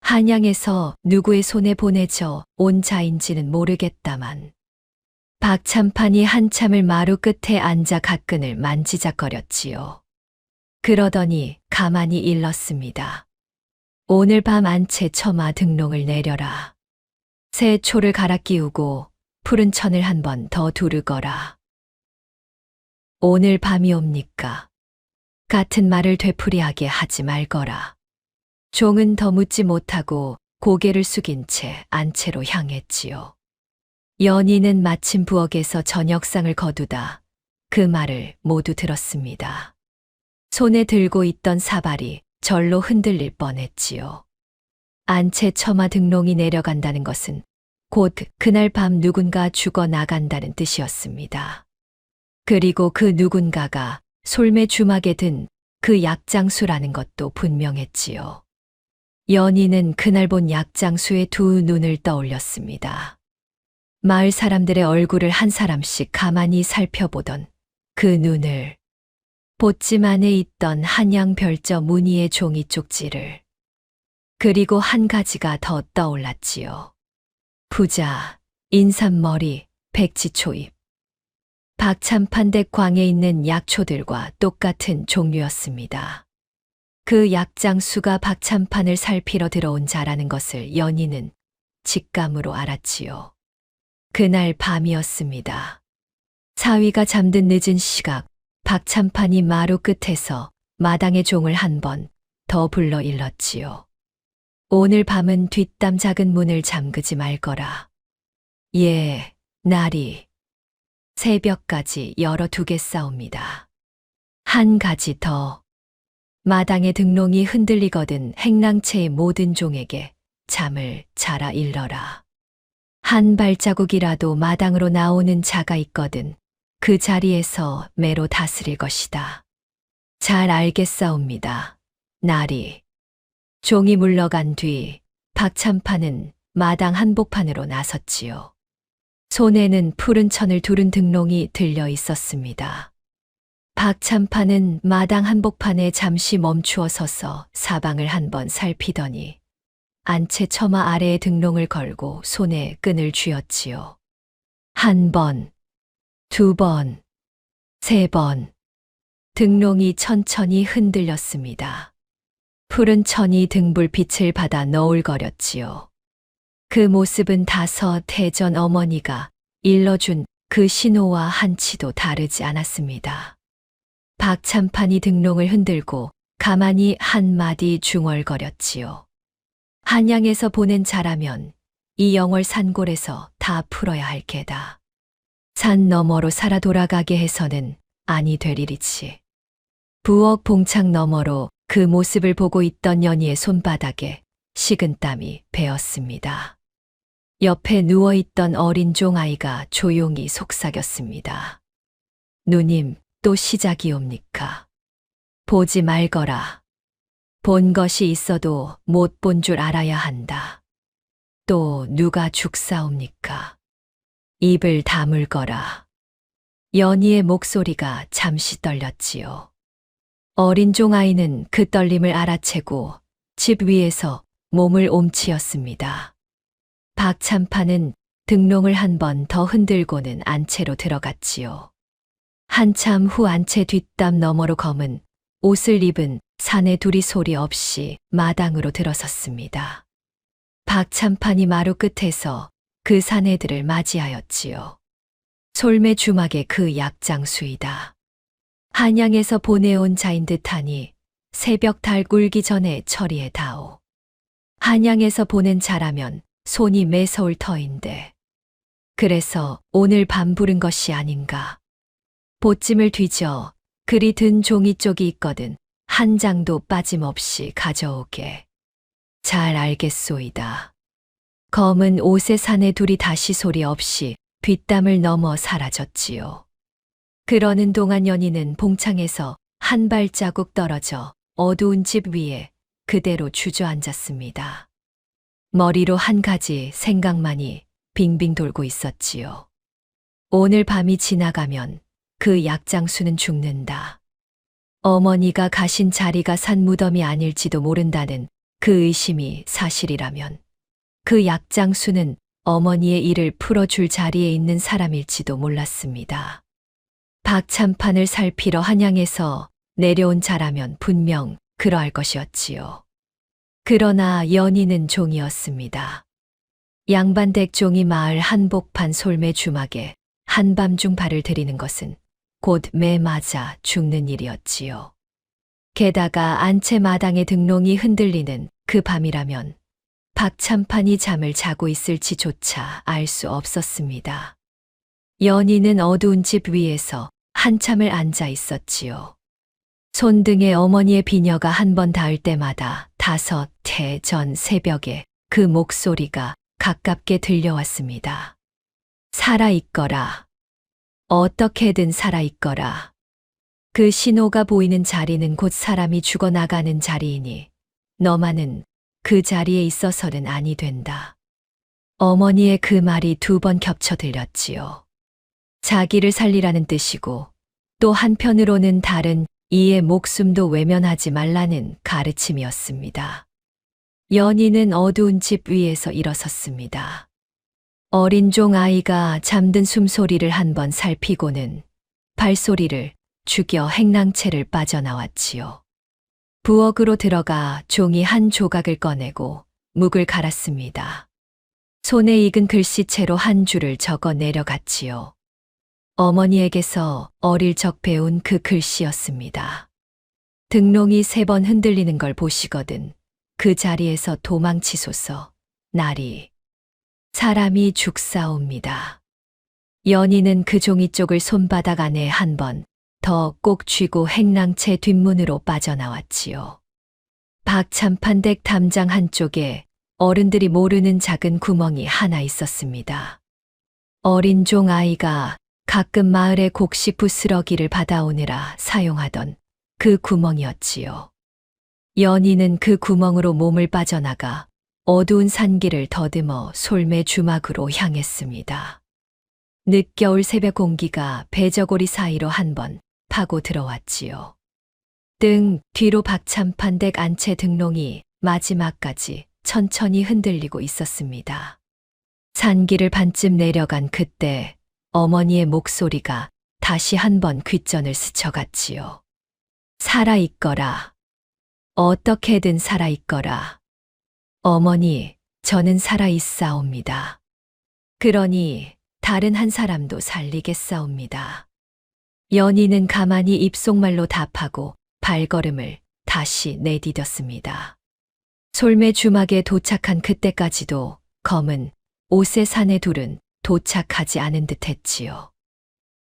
한양에서 누구의 손에 보내져 온 자인지는 모르겠다만 박참판이 한참을 마루 끝에 앉아 갓근을 만지작거렸지요. 그러더니 가만히 일렀습니다. 오늘 밤 안채 처마 등롱을 내려라. 새 초를 갈아 끼우고 푸른 천을 한 번 더 두르거라. 오늘 밤이옵니까? 같은 말을 되풀이하게 하지 말거라. 종은 더 묻지 못하고 고개를 숙인 채 안채로 향했지요. 연희는 마침 부엌에서 저녁상을 거두다 그 말을 모두 들었습니다. 손에 들고 있던 사발이 절로 흔들릴 뻔했지요. 안채 처마 등롱이 내려간다는 것은 곧 그날 밤 누군가 죽어 나간다는 뜻이었습니다. 그리고 그 누군가가 솔매 주막에 든 그 약장수라는 것도 분명했지요. 연희는 그날 본 약장수의 두 눈을 떠올렸습니다. 마을 사람들의 얼굴을 한 사람씩 가만히 살펴보던 그 눈을, 보찜 안에 있던 한양 별저 무늬의 종이 쪽지를, 그리고 한 가지가 더 떠올랐지요. 부자, 인삼머리, 백지초입. 박참판댁 광에 있는 약초들과 똑같은 종류였습니다. 그 약장수가 박참판을 살피러 들어온 자라는 것을 연희는 직감으로 알았지요. 그날 밤이었습니다. 사위가 잠든 늦은 시각, 박참판이 마루 끝에서 마당의 종을 한 번 더 불러 일렀지요. 오늘 밤은 뒷담 작은 문을 잠그지 말거라. 예, 날이 새벽까지 열어두겠사옵니다. 한 가지 더. 마당의 등롱이 흔들리거든 행랑채의 모든 종에게 잠을 자라 일러라. 한 발자국이라도 마당으로 나오는 자가 있거든 그 자리에서 매로 다스릴 것이다. 잘 알겠사옵니다. 날이. 종이 물러간 뒤 박참판은 마당 한복판으로 나섰지요. 손에는 푸른 천을 두른 등롱이 들려 있었습니다. 박참판은 마당 한복판에 잠시 멈추어 서서 사방을 한번 살피더니 안채 처마 아래에 등롱을 걸고 손에 끈을 쥐었지요. 한 번, 두 번, 세 번. 등롱이 천천히 흔들렸습니다. 푸른 천이 등불빛을 받아 너울거렸지요. 그 모습은 다섯 해 전 어머니가 일러준 그 신호와 한치도 다르지 않았습니다. 박참판이 등롱을 흔들고 가만히 한마디 중얼거렸지요. 한양에서 보낸 자라면 이 영월 산골에서 다 풀어야 할 게다. 산 너머로 살아 돌아가게 해서는 아니 될 일이지. 부엌 봉창 너머로 그 모습을 보고 있던 연희의 손바닥에 식은땀이 배었습니다. 옆에 누워있던 어린 종아이가 조용히 속삭였습니다. 누님, 또 시작이옵니까? 보지 말거라. 본 것이 있어도 못 본 줄 알아야 한다. 또 누가 죽사옵니까? 입을 다물거라. 연희의 목소리가 잠시 떨렸지요. 어린 종아이는 그 떨림을 알아채고 집 위에서 몸을 옴치었습니다. 박참판은 등롱을 한 번 더 흔들고는 안채로 들어갔지요. 한참 후 안채 뒷담 너머로 검은 옷을 입은 사내 둘이 소리 없이 마당으로 들어섰습니다. 박참판이 마루 끝에서 그 사내들을 맞이하였지요. 솔매 주막의 그 약장수이다. 한양에서 보내온 자인 듯하니 새벽 달 굴기 전에 처리해 다오. 한양에서 보낸 자라면 손이 매서울 터인데 그래서 오늘 밤 부른 것이 아닌가. 보찜을 뒤져 그리 든 종이 쪽이 있거든 한 장도 빠짐없이 가져오게. 잘 알겠소이다. 검은 옷의 사내 둘이 다시 소리 없이 뒷담을 넘어 사라졌지요. 그러는 동안 연희는 봉창에서 한 발자국 떨어져 어두운 집 위에 그대로 주저앉았습니다. 머리로 한 가지 생각만이 빙빙 돌고 있었지요. 오늘 밤이 지나가면 그 약장수는 죽는다. 어머니가 가신 자리가 산 무덤이 아닐지도 모른다는 그 의심이 사실이라면 그 약장수는 어머니의 일을 풀어줄 자리에 있는 사람일지도 몰랐습니다. 박참판을 살피러 한양에서 내려온 자라면 분명 그러할 것이었지요. 그러나 연희는 종이었습니다. 양반댁 종이 마을 한복판 솔매 주막에 한밤중 발을 들이는 것은 곧 매 맞아 죽는 일이었지요. 게다가 안채 마당의 등롱이 흔들리는 그 밤이라면 박찬판이 잠을 자고 있을지조차 알 수 없었습니다. 연희는 어두운 집 위에서 한참을 앉아 있었지요. 손등에 어머니의 비녀가 한 번 닿을 때마다 5해 전 새벽에 그 목소리가 가깝게 들려왔습니다. 살아있거라. 어떻게든 살아있거라. 그 신호가 보이는 자리는 곧 사람이 죽어나가는 자리이니 너만은 그 자리에 있어서는 아니 된다. 어머니의 그 말이 2번 겹쳐 들렸지요. 자기를 살리라는 뜻이고 또 한편으로는 다른 이의 목숨도 외면하지 말라는 가르침이었습니다. 연희는 어두운 집 위에서 일어섰습니다. 어린 종 아이가 잠든 숨소리를 한번 살피고는 발소리를 죽여 행랑채를 빠져나왔지요. 부엌으로 들어가 종이 한 조각을 꺼내고 묵을 갈았습니다. 손에 익은 글씨체로 한 줄을 적어 내려갔지요. 어머니에게서 어릴 적 배운 그 글씨였습니다. 등롱이 3번 흔들리는 걸 보시거든 그 자리에서 도망치소서. 날이 사람이 죽사옵니다. 연희는 그 종이 쪽을 손바닥 안에 한 번 더 꼭 쥐고 행랑채 뒷문으로 빠져나왔지요. 박찬판댁 담장 한쪽에 어른들이 모르는 작은 구멍이 하나 있었습니다. 어린 종 아이가 가끔 마을에 곡식 부스러기를 받아오느라 사용하던 그 구멍이었지요. 연희는 그 구멍으로 몸을 빠져나가 어두운 산길을 더듬어 솔매 주막으로 향했습니다. 늦겨울 새벽 공기가 배저고리 사이로 한 번 파고 들어왔지요. 등 뒤로 박찬판댁 안채 등롱이 마지막까지 천천히 흔들리고 있었습니다. 산길을 반쯤 내려간 그때 어머니의 목소리가 다시 한 번 귓전을 스쳐갔지요. 살아있거라. 어떻게든 살아있거라. 어머니, 저는 살아있사옵니다. 그러니 다른 한 사람도 살리겠사옵니다. 연희는 가만히 입속말로 답하고 발걸음을 다시 내디뎠습니다. 솔매 주막에 도착한 그때까지도 검은 옷의 사내 둘은 도착하지 않은 듯 했지요.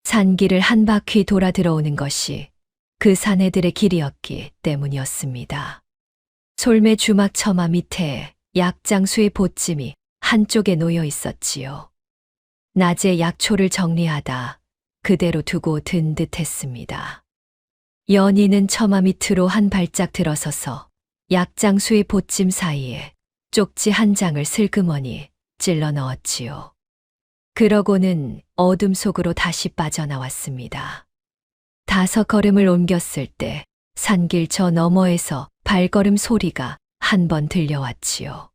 산길을 한 바퀴 돌아 들어오는 것이 그 사내들의 길이었기 때문이었습니다. 솔매 주막 처마 밑에 약장수의 보찜이 한쪽에 놓여 있었지요. 낮에 약초를 정리하다 그대로 두고 든 듯 했습니다. 연희는 처마 밑으로 한 발짝 들어서서 약장수의 보찜 사이에 쪽지 한 장을 슬그머니 찔러 넣었지요. 그러고는 어둠 속으로 다시 빠져나왔습니다. 5걸음을 옮겼을 때 산길 저 너머에서 발걸음 소리가 한 번 들려왔지요.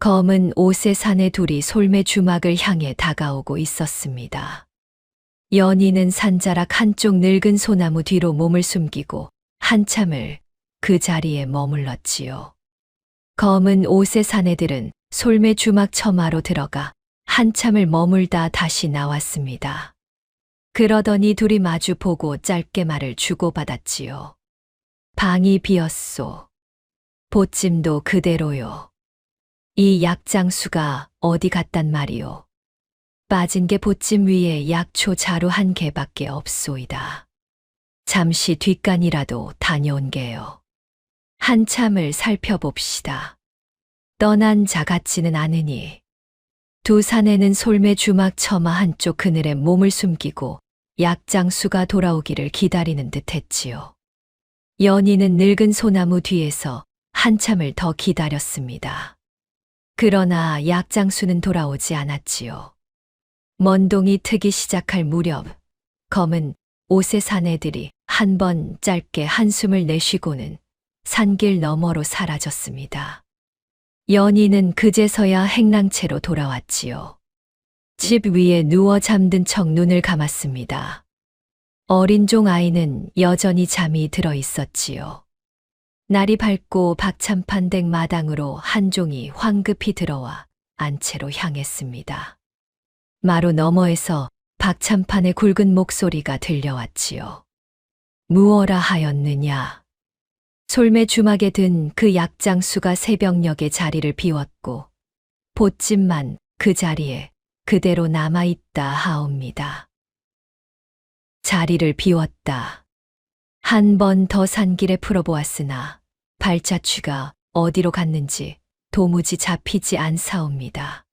검은 옷의 사내 둘이 솔매 주막을 향해 다가오고 있었습니다. 연희는 산자락 한쪽 늙은 소나무 뒤로 몸을 숨기고 한참을 그 자리에 머물렀지요. 검은 옷의 사내들은 솔매 주막 처마로 들어가 한참을 머물다 다시 나왔습니다. 그러더니 둘이 마주 보고 짧게 말을 주고받았지요. 방이 비었소. 보찜도 그대로요. 이 약장수가 어디 갔단 말이오. 빠진 게 보찜 위에 약초 자루 한 개밖에 없소이다. 잠시 뒷간이라도 다녀온 게요. 한참을 살펴봅시다. 떠난 자 같지는 않으니. 두 사내는 솔매 주막 처마 한쪽 그늘에 몸을 숨기고 약장수가 돌아오기를 기다리는 듯 했지요. 연희는 늙은 소나무 뒤에서 한참을 더 기다렸습니다. 그러나 약장수는 돌아오지 않았지요. 먼동이 트기 시작할 무렵 검은 옷의 사내들이 한 번 짧게 한숨을 내쉬고는 산길 너머로 사라졌습니다. 연희는 그제서야 행랑채로 돌아왔지요. 집 위에 누워 잠든 척 눈을 감았습니다. 어린 종 아이는 여전히 잠이 들어 있었지요. 날이 밝고 박찬판댁 마당으로 한 종이 황급히 들어와 안채로 향했습니다. 마루 너머에서 박찬판의 굵은 목소리가 들려왔지요. 무어라 하였느냐. 솔매 주막에 든 그 약장수가 새벽녘에 자리를 비웠고 보찜만 그 자리에 그대로 남아있다 하옵니다. 자리를 비웠다. 한 번 더 산길에 풀어보았으나 발자취가 어디로 갔는지 도무지 잡히지 않사옵니다.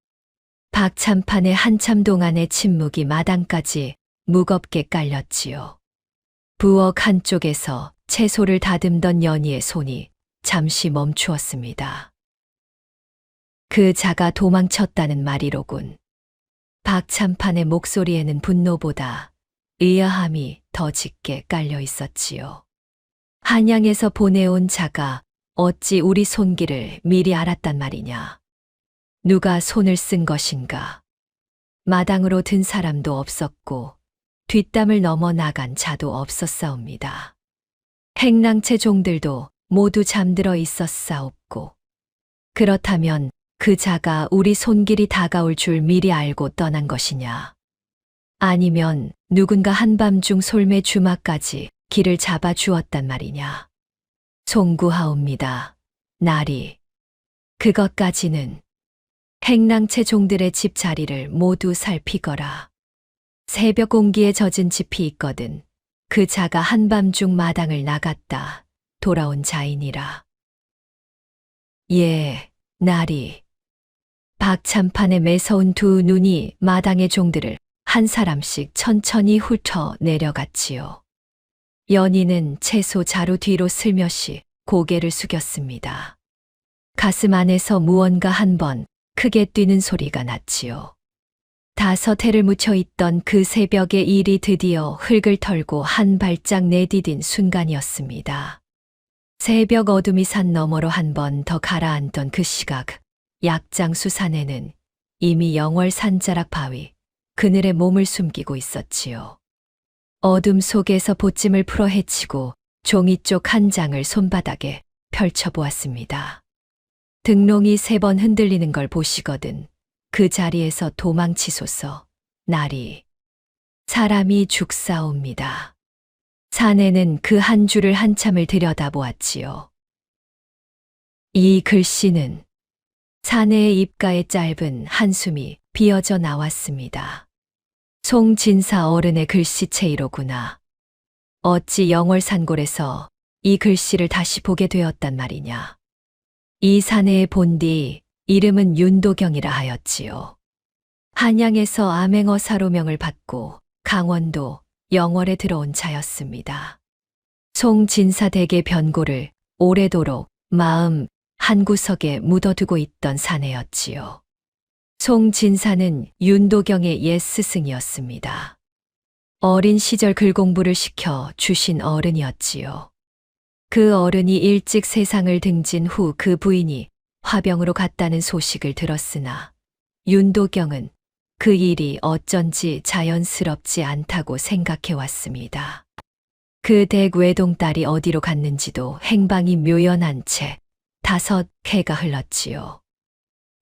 박참판의 한참 동안의 침묵이 마당까지 무겁게 깔렸지요. 부엌 한쪽에서 채소를 다듬던 연희의 손이 잠시 멈추었습니다. 그 자가 도망쳤다는 말이로군. 박참판의 목소리에는 분노보다 의아함이 더 짙게 깔려 있었지요. 한양에서 보내온 자가 어찌 우리 손길을 미리 알았단 말이냐. 누가 손을 쓴 것인가. 마당으로 든 사람도 없었고 뒷담을 넘어 나간 자도 없었사옵니다. 행랑채 종들도 모두 잠들어 있었사옵고 그렇다면 그 자가 우리 손길이 다가올 줄 미리 알고 떠난 것이냐. 아니면 누군가 한밤중 솔매 주막까지 길을 잡아 주었단 말이냐. 송구하옵니다. 나리. 그것까지는 행랑채 종들의 집 자리를 모두 살피거라. 새벽 공기에 젖은 집이 있거든 그 자가 한밤중 마당을 나갔다 돌아온 자이니라. 예, 나리. 박참판의 매서운 두 눈이 마당의 종들을 한 사람씩 천천히 훑어 내려갔지요. 연희는 채소 자루 뒤로 슬며시 고개를 숙였습니다. 가슴 안에서 무언가 한 번 크게 뛰는 소리가 났지요. 5해를 묻혀 있던 그 새벽의 일이 드디어 흙을 털고 한 발짝 내디딘 순간이었습니다. 새벽 어둠이 산 너머로 한 번 더 가라앉던 그 시각, 약장수 산에는 이미 영월 산자락 바위, 그늘에 몸을 숨기고 있었지요. 어둠 속에서 보찜을 풀어 헤치고 종이 쪽 한 장을 손바닥에 펼쳐보았습니다. 등롱이 3번 흔들리는 걸 보시거든 그 자리에서 도망치소서. 나리. 사람이 죽사옵니다. 사내는 그 한 줄을 한참을 들여다보았지요. 이 글씨는 사내의 입가에 짧은 한숨이 비어져 나왔습니다. 송진사 어른의 글씨체이로구나. 어찌 영월산골에서 이 글씨를 다시 보게 되었단 말이냐. 이 사내의 본디 이름은 윤도경이라 하였지요. 한양에서 암행어사로 명을 받고 강원도 영월에 들어온 자였습니다. 송진사 댁의 변고를 오래도록 마음 한구석에 묻어두고 있던 사내였지요. 송진사는 윤도경의 옛 스승이었습니다. 어린 시절 글공부를 시켜 주신 어른이었지요. 그 어른이 일찍 세상을 등진 후 그 부인이 화병으로 갔다는 소식을 들었으나 윤도경은 그 일이 어쩐지 자연스럽지 않다고 생각해 왔습니다. 그 댁 외동딸이 어디로 갔는지도 행방이 묘연한 채 5해가 흘렀지요.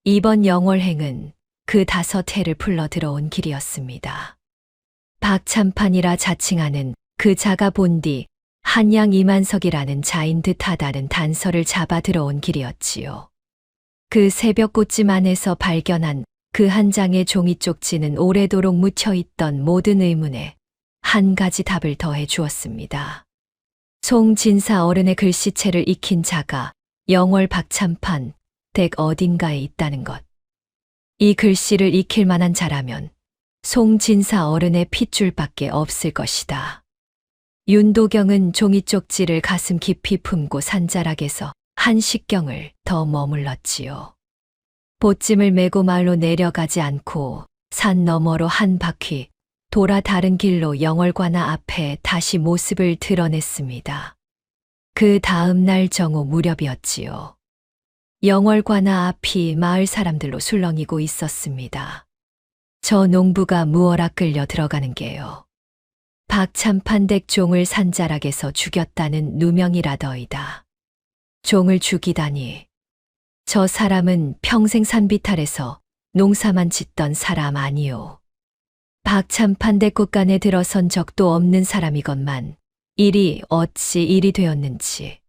이번 영월행은 그 5해를 풀러 들어온 길이었습니다. 박참판이라 자칭하는 그 자가 본 뒤 한양 이만석이라는 자인 듯하다는 단서를 잡아 들어온 길이었지요. 그 새벽 꽃집 안에서 발견한 그 한 장의 종이 쪽지는 오래도록 묻혀있던 모든 의문에 한 가지 답을 더해 주었습니다. 송진사 어른의 글씨체를 익힌 자가 영월 박참판 댁 어딘가에 있다는 것. 이 글씨를 익힐 만한 자라면 송진사 어른의 핏줄밖에 없을 것이다. 윤도경은 종이 쪽지를 가슴 깊이 품고 산자락에서 한 식경을 더 머물렀지요. 보찜을 메고 마을로 내려가지 않고 산 너머로 한 바퀴 돌아 다른 길로 영월관아 앞에 다시 모습을 드러냈습니다. 그 다음 날 정오 무렵이었지요. 영월관아 앞이 마을 사람들로 술렁이고 있었습니다. 저 농부가 무어라 끌려 들어가는 게요. 박참판 댁 종을 산자락에서 죽였다는 누명이라더이다. 종을 죽이다니. 저 사람은 평생 산비탈에서 농사만 짓던 사람 아니요. 박참판 댁 곳간에 들어선 적도 없는 사람이건만 일이 어찌 일이 되었는지.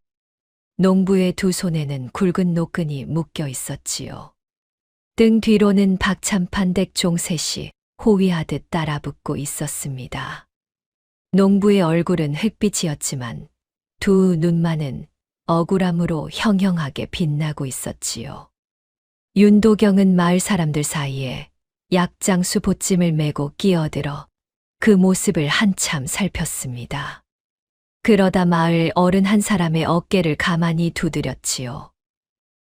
농부의 두 손에는 굵은 노끈이 묶여 있었지요. 등 뒤로는 박참판 댁종 셋이 호위하듯 따라붙고 있었습니다. 농부의 얼굴은 흑빛이었지만 두 눈만은 억울함으로 형형하게 빛나고 있었지요. 윤도경은 마을 사람들 사이에 약장수 보찜을 메고 끼어들어 그 모습을 한참 살폈습니다. 그러다 마을 어른 한 사람의 어깨를 가만히 두드렸지요.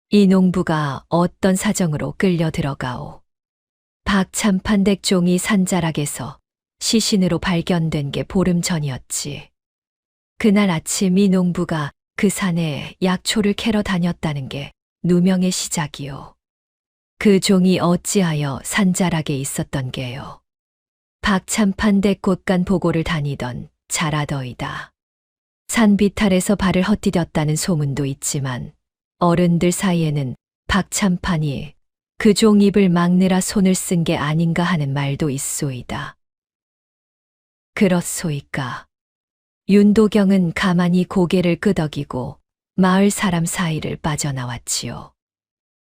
이 농부가 어떤 사정으로 끌려 들어가오. 박참판 댁종이 산자락에서 시신으로 발견된 게 보름 전이었지. 그날 아침 이 농부가 그 산에 약초를 캐러 다녔다는 게 누명의 시작이요. 그 종이 어찌하여 산자락에 있었던 게요. 박참판 댁 곳간 보고를 다니던 자라더이다. 산 비탈에서 발을 헛디뎠다는 소문도 있지만 어른들 사이에는 박참판이 그 종 입을 막느라 손을 쓴 게 아닌가 하는 말도 있소이다. 그렇소이까. 윤도경은 가만히 고개를 끄덕이고 마을 사람 사이를 빠져나왔지요.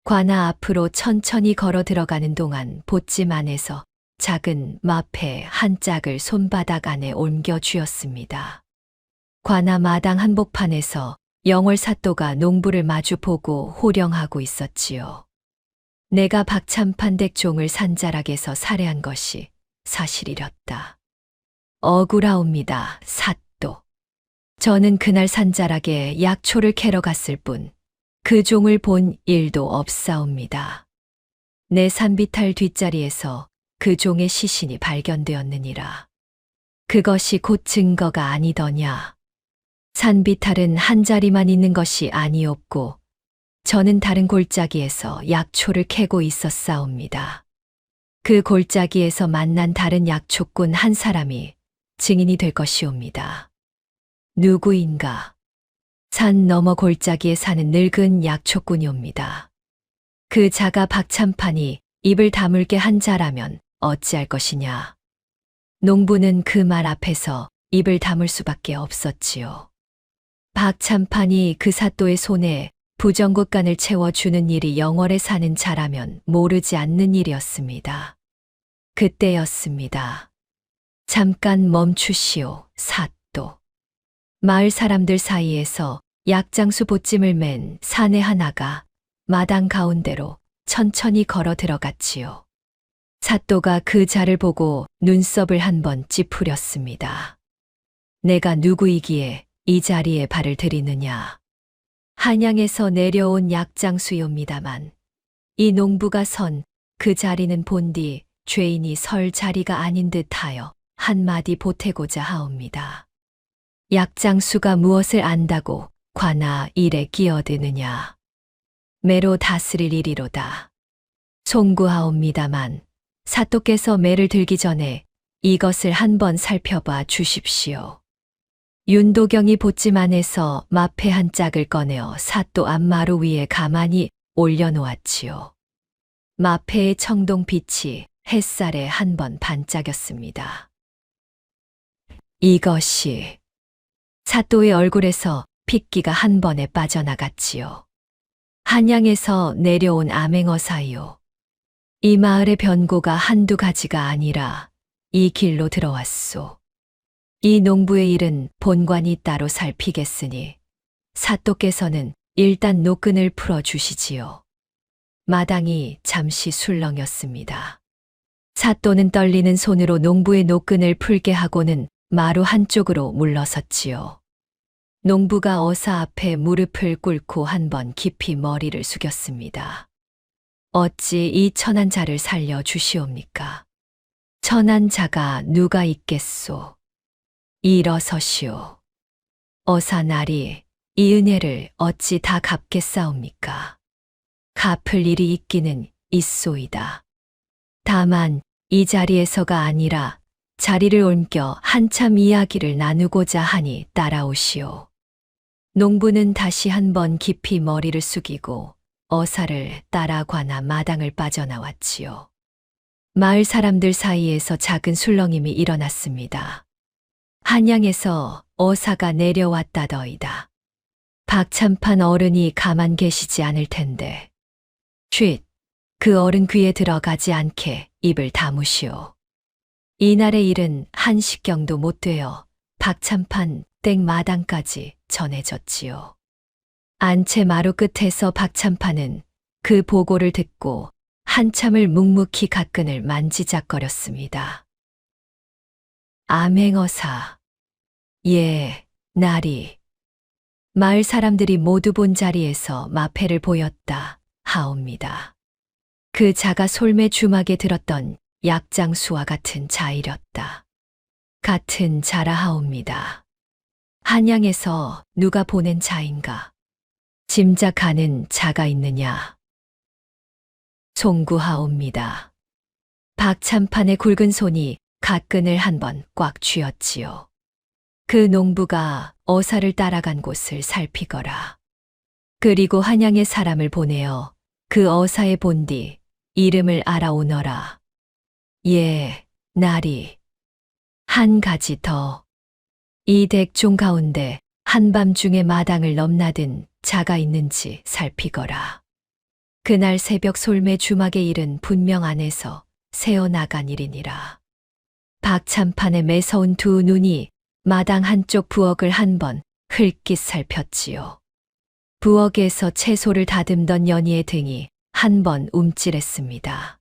관아 앞으로 천천히 걸어 들어가는 동안 보찜 안에서 작은 마패 한 짝을 손바닥 안에 옮겨 쥐었습니다. 관아 마당 한복판에서 영월사또가 농부를 마주보고 호령하고 있었지요. 내가 박참판 댁종을 산자락에서 살해한 것이 사실이렸다. 억울하옵니다, 사또. 저는 그날 산자락에 약초를 캐러 갔을 뿐 그 종을 본 일도 없사옵니다. 내 산비탈 뒷자리에서 그 종의 시신이 발견되었느니라. 그것이 곧 증거가 아니더냐. 산비탈은 한 자리만 있는 것이 아니었고 저는 다른 골짜기에서 약초를 캐고 있었사옵니다. 그 골짜기에서 만난 다른 약초꾼 한 사람이 증인이 될 것이옵니다. 누구인가? 산 너머 골짜기에 사는 늙은 약초꾼이옵니다. 그 자가 박참판이 입을 다물게 한 자라면 어찌할 것이냐. 농부는 그 말 앞에서 입을 다물 수밖에 없었지요. 박참판이 그 사또의 손에 부정국간을 채워주는 일이 영월에 사는 자라면 모르지 않는 일이었습니다. 그때였습니다. 잠깐 멈추시오, 사또. 마을 사람들 사이에서 약장수 보찜을 맨 사내 하나가 마당 가운데로 천천히 걸어 들어갔지요. 사또가 그 자를 보고 눈썹을 한번 찌푸렸습니다. 내가 누구이기에 이 자리에 발을 들이느냐. 한양에서 내려온 약장수이옵니다만 이 농부가 선 그 자리는 본디 죄인이 설 자리가 아닌 듯하여 한마디 보태고자 하옵니다. 약장수가 무엇을 안다고 관아 일에 끼어드느냐. 매로 다스릴 일이로다. 송구하옵니다만 사또께서 매를 들기 전에 이것을 한번 살펴봐 주십시오. 윤도경이 보찜 안에서 마패 한 짝을 꺼내어 사또 앞마루 위에 가만히 올려놓았지요. 마패의 청동빛이 햇살에 한번 반짝였습니다. 이것이 사또의 얼굴에서 핏기가 한 번에 빠져나갔지요. 한양에서 내려온 암행어사요. 이 마을의 변고가 한두 가지가 아니라 이 길로 들어왔소. 이 농부의 일은 본관이 따로 살피겠으니 사또께서는 일단 노끈을 풀어주시지요. 마당이 잠시 술렁였습니다. 사또는 떨리는 손으로 농부의 노끈을 풀게 하고는 마루 한쪽으로 물러섰지요. 농부가 어사 앞에 무릎을 꿇고 한번 깊이 머리를 숙였습니다. 어찌 이 천한 자를 살려 주시옵니까? 천한 자가 누가 있겠소? 일어서시오. 어사 날이 이 은혜를 어찌 다 갚겠사옵니까? 갚을 일이 있기는 있소이다. 다만 이 자리에서가 아니라 자리를 옮겨 한참 이야기를 나누고자 하니 따라오시오. 농부는 다시 한번 깊이 머리를 숙이고 어사를 따라 관아 마당을 빠져나왔지요. 마을 사람들 사이에서 작은 술렁임이 일어났습니다. 한양에서 어사가 내려왔다더이다. 박참판 어른이 가만 계시지 않을 텐데. 쉿! 그 어른 귀에 들어가지 않게 입을 다무시오. 이날의 일은 한식경도 못 되어 박참판 댁 마당까지 전해졌지요. 안채 마루 끝에서 박참판은 그 보고를 듣고 한참을 묵묵히 가끈을 만지작거렸습니다. 암행어사. 예, 나리. 마을 사람들이 모두 본 자리에서 마패를 보였다 하옵니다. 그 자가 솔매 주막에 들었던 약장수와 같은 자이렸다. 같은 자라 하옵니다. 한양에서 누가 보낸 자인가? 짐작하는 자가 있느냐? 송구하옵니다. 박참판의 굵은 손이 가끈을 한 번 꽉 쥐었지요. 그 농부가 어사를 따라간 곳을 살피거라. 그리고 한양의 사람을 보내어 그 어사의 본디 이름을 알아오너라. 예, 나리. 한 가지 더. 이 댁중 가운데 한밤중에 마당을 넘나든 자가 있는지 살피거라. 그날 새벽 솔매 주막의 일은 분명 안에서 새어나간 일이니라. 박참판의 매서운 두 눈이 마당 한쪽 부엌을 한 번 흘낏 살폈지요. 부엌에서 채소를 다듬던 연희의 등이 한 번 움찔했습니다.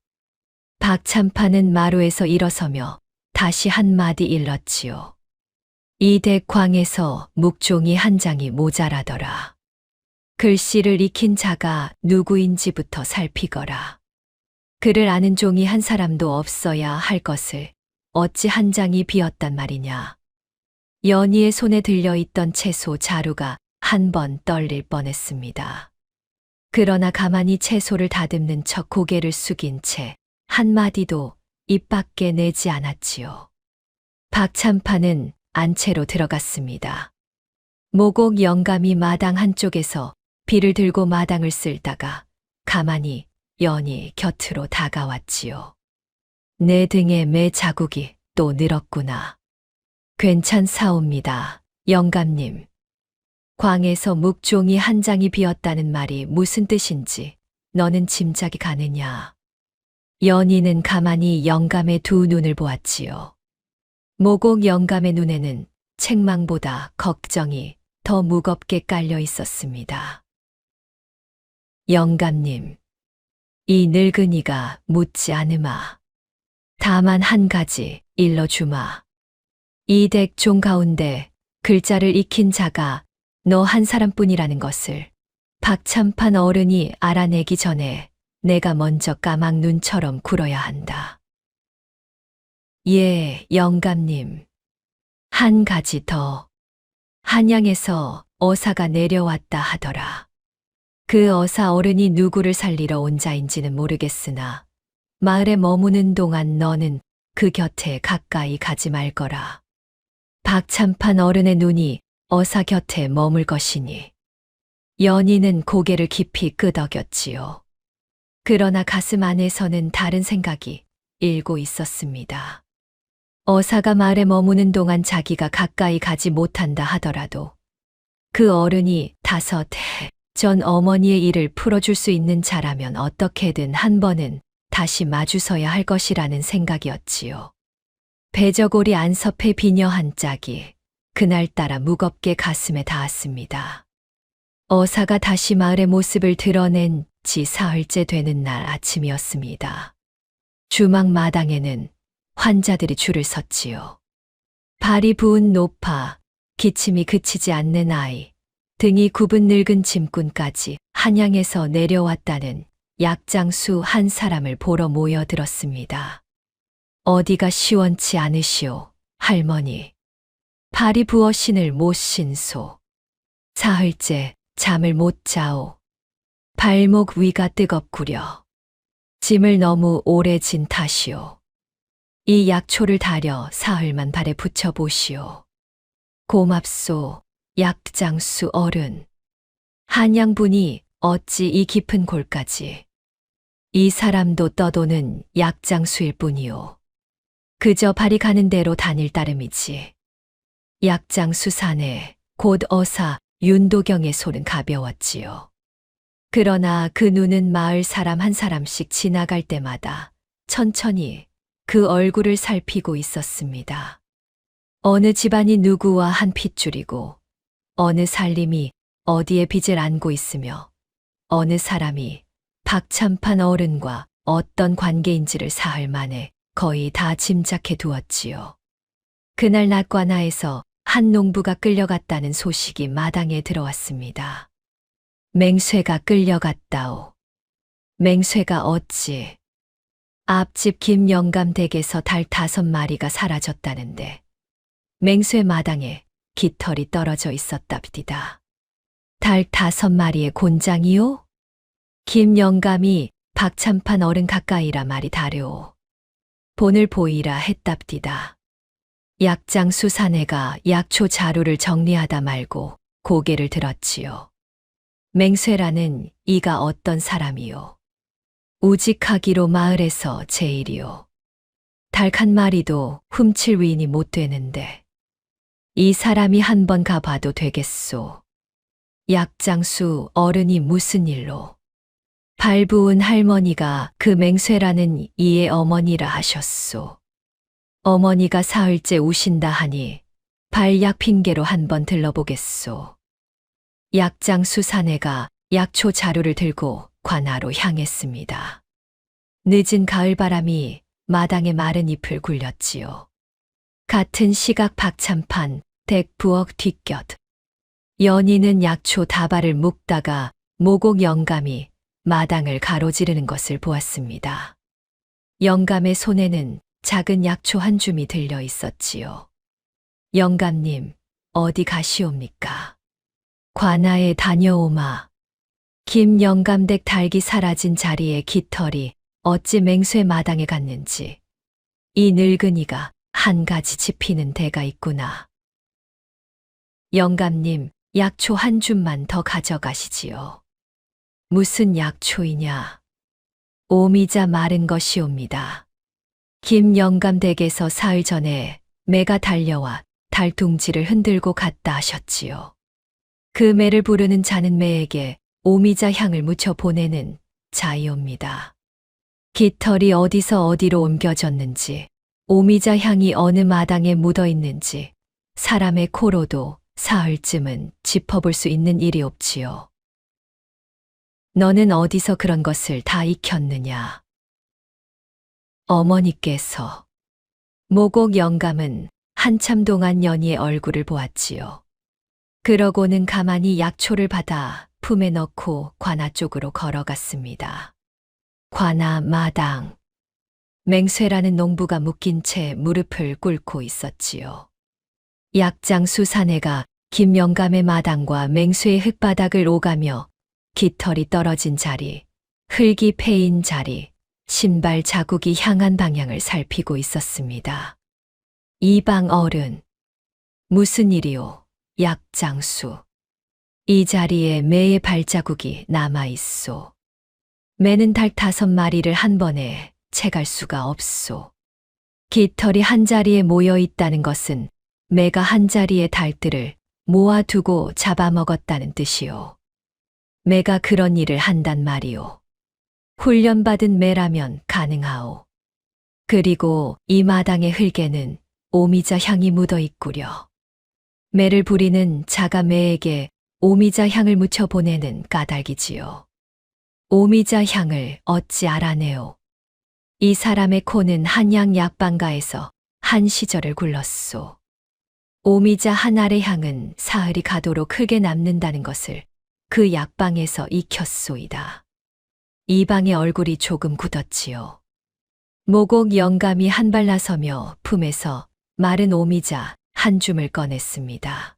박참판은 마루에서 일어서며 다시 한마디 일렀지요. 이 댁광에서 묵종이 한 장이 모자라더라. 글씨를 익힌 자가 누구인지부터 살피거라. 그를 아는 종이 한 사람도 없어야 할 것을 어찌 한 장이 비었단 말이냐. 연희의 손에 들려있던 채소 자루가 한 번 떨릴 뻔했습니다. 그러나 가만히 채소를 다듬는 척 고개를 숙인 채 한마디도 입 밖에 내지 않았지요. 박참판은 안채로 들어갔습니다. 모곡 영감이 마당 한쪽에서 비를 들고 마당을 쓸다가 가만히 연희 곁으로 다가왔지요. 내 등에 매 자국이 또 늘었구나. 괜찮사옵니다, 영감님. 광에서 묵종이 한 장이 비었다는 말이 무슨 뜻인지 너는 짐작이 가느냐. 연희는 가만히 영감의 두 눈을 보았지요. 모곡 영감의 눈에는 책망보다 걱정이 더 무겁게 깔려 있었습니다. 영감님, 이 늙은이가 묻지 않으마. 다만 한 가지 일러주마. 이 댁종 가운데 글자를 익힌 자가 너 한 사람뿐이라는 것을 박참판 어른이 알아내기 전에 내가 먼저 까막 눈처럼 굴어야 한다. 예, 영감님. 한 가지 더. 한양에서 어사가 내려왔다 하더라. 그 어사 어른이 누구를 살리러 온 자인지는 모르겠으나 마을에 머무는 동안 너는 그 곁에 가까이 가지 말거라. 박참판 어른의 눈이 어사 곁에 머물 것이니. 연희는 고개를 깊이 끄덕였지요. 그러나 가슴 안에서는 다른 생각이 일고 있었습니다. 어사가 마을에 머무는 동안 자기가 가까이 가지 못한다 하더라도 그 어른이 5해 전 어머니의 일을 풀어줄 수 있는 자라면 어떻게든 한 번은 다시 마주서야 할 것이라는 생각이었지요. 배저고리 안섭의 비녀 한 짝이 그날따라 무겁게 가슴에 닿았습니다. 어사가 다시 마을의 모습을 드러낸 지 사흘째 되는 날 아침이었습니다. 주막 마당에는 환자들이 줄을 섰지요. 발이 부은 노파, 기침이 그치지 않는 아이, 등이 굽은 늙은 짐꾼까지 한양에서 내려왔다는 약장수 한 사람을 보러 모여들었습니다. 어디가 시원치 않으시오, 할머니. 발이 부어 신을 못 신소. 사흘째 잠을 못 자오. 발목 위가 뜨겁구려. 짐을 너무 오래 진 탓이오. 이 약초를 다려 사흘만 발에 붙여보시오. 고맙소, 약장수 어른. 한양분이 어찌 이 깊은 골까지. 이 사람도 떠도는 약장수일 뿐이오. 그저 발이 가는 대로 다닐 따름이지. 약장수 사내 곧 어사 윤도경의 손은 가벼웠지요. 그러나 그 눈은 마을 사람 한 사람씩 지나갈 때마다 천천히 그 얼굴을 살피고 있었습니다. 어느 집안이 누구와 한 핏줄이고, 어느 살림이 어디에 빚을 안고 있으며, 어느 사람이 박참판 어른과 어떤 관계인지를 사흘 만에 거의 다 짐작해 두었지요. 그날 낮과나에서 한 농부가 끌려갔다는 소식이 마당에 들어왔습니다. 맹쇠가 끌려갔다오. 맹쇠가 어찌? 앞집 김영감 댁에서 달 5마리가 사라졌다는데 맹쇠 마당에 깃털이 떨어져 있었답디다. 달 5마리의 곤장이요? 김영감이 박참판 어른 가까이라 말이 다려오. 본을 보이라 했답디다. 약장수 사내가 약초 자루를 정리하다 말고 고개를 들었지요. 맹쇠라는 이가 어떤 사람이요? 우직하기로 마을에서 제일이요. 닭 한 마리도 훔칠 위인이 못 되는데 이 사람이 한번 가봐도 되겠소. 약장수 어른이 무슨 일로? 발부은 할머니가 그 맹쇠라는 이의 어머니라 하셨소. 어머니가 사흘째 우신다 하니 발약 핑계로 한번 들러보겠소. 약장수 사내가 약초 자루를 들고 관하로 향했습니다. 늦은 가을바람이 마당의 마른 잎을 굴렸지요. 같은 시각 박참판 댁 부엌 뒷곁. 연희는 약초 다발을 묶다가 모곡 영감이 마당을 가로지르는 것을 보았습니다. 영감의 손에는 작은 약초 한 줌이 들려 있었지요. 영감님, 어디 가시옵니까? 관아에 다녀오마. 김영감 댁 닭이 사라진 자리에 깃털이 어찌 맹쇠 마당에 갔는지 이 늙은이가 한 가지 짚히는 데가 있구나. 영감님, 약초 한 줌만 더 가져가시지요. 무슨 약초이냐? 오미자 마른 것이옵니다. 김영감 댁에서 사흘 전에 매가 달려와 달둥지를 흔들고 갔다 하셨지요. 그 매를 부르는 자는 매에게 오미자 향을 묻혀 보내는 자이옵니다. 깃털이 어디서 어디로 옮겨졌는지, 오미자 향이 어느 마당에 묻어 있는지 사람의 코로도 사흘쯤은 짚어볼 수 있는 일이 없지요. 너는 어디서 그런 것을 다 익혔느냐? 어머니께서. 모곡 영감은 한참 동안 연희의 얼굴을 보았지요. 그러고는 가만히 약초를 받아 품에 넣고 관아 쪽으로 걸어갔습니다. 관아 마당. 맹쇠라는 농부가 묶인 채 무릎을 꿇고 있었지요. 약장수 사내가 김영감의 마당과 맹쇠의 흙바닥을 오가며 깃털이 떨어진 자리, 흙이 패인 자리, 신발 자국이 향한 방향을 살피고 있었습니다. 이방 어른. 무슨 일이오, 약장수. 이 자리에 매의 발자국이 남아있소. 매는 닭 5마리를 한 번에 채갈 수가 없소. 깃털이 한 자리에 모여 있다는 것은 매가 한 자리의 닭들을 모아두고 잡아먹었다는 뜻이오. 매가 그런 일을 한단 말이오. 훈련받은 매라면 가능하오. 그리고 이 마당의 흙에는 오미자 향이 묻어 있구려. 매를 부리는 자가 매에게 오미자 향을 묻혀 보내는 까닭이지요. 오미자 향을 어찌 알아내오. 이 사람의 코는 한양 약방가에서 한 시절을 굴렀소. 오미자 한 알의 향은 사흘이 가도록 크게 남는다는 것을 그 약방에서 익혔소이다. 이방의 얼굴이 조금 굳었지요. 모곡 영감이 한 발 나서며 품에서 마른 오미자 한 줌을 꺼냈습니다.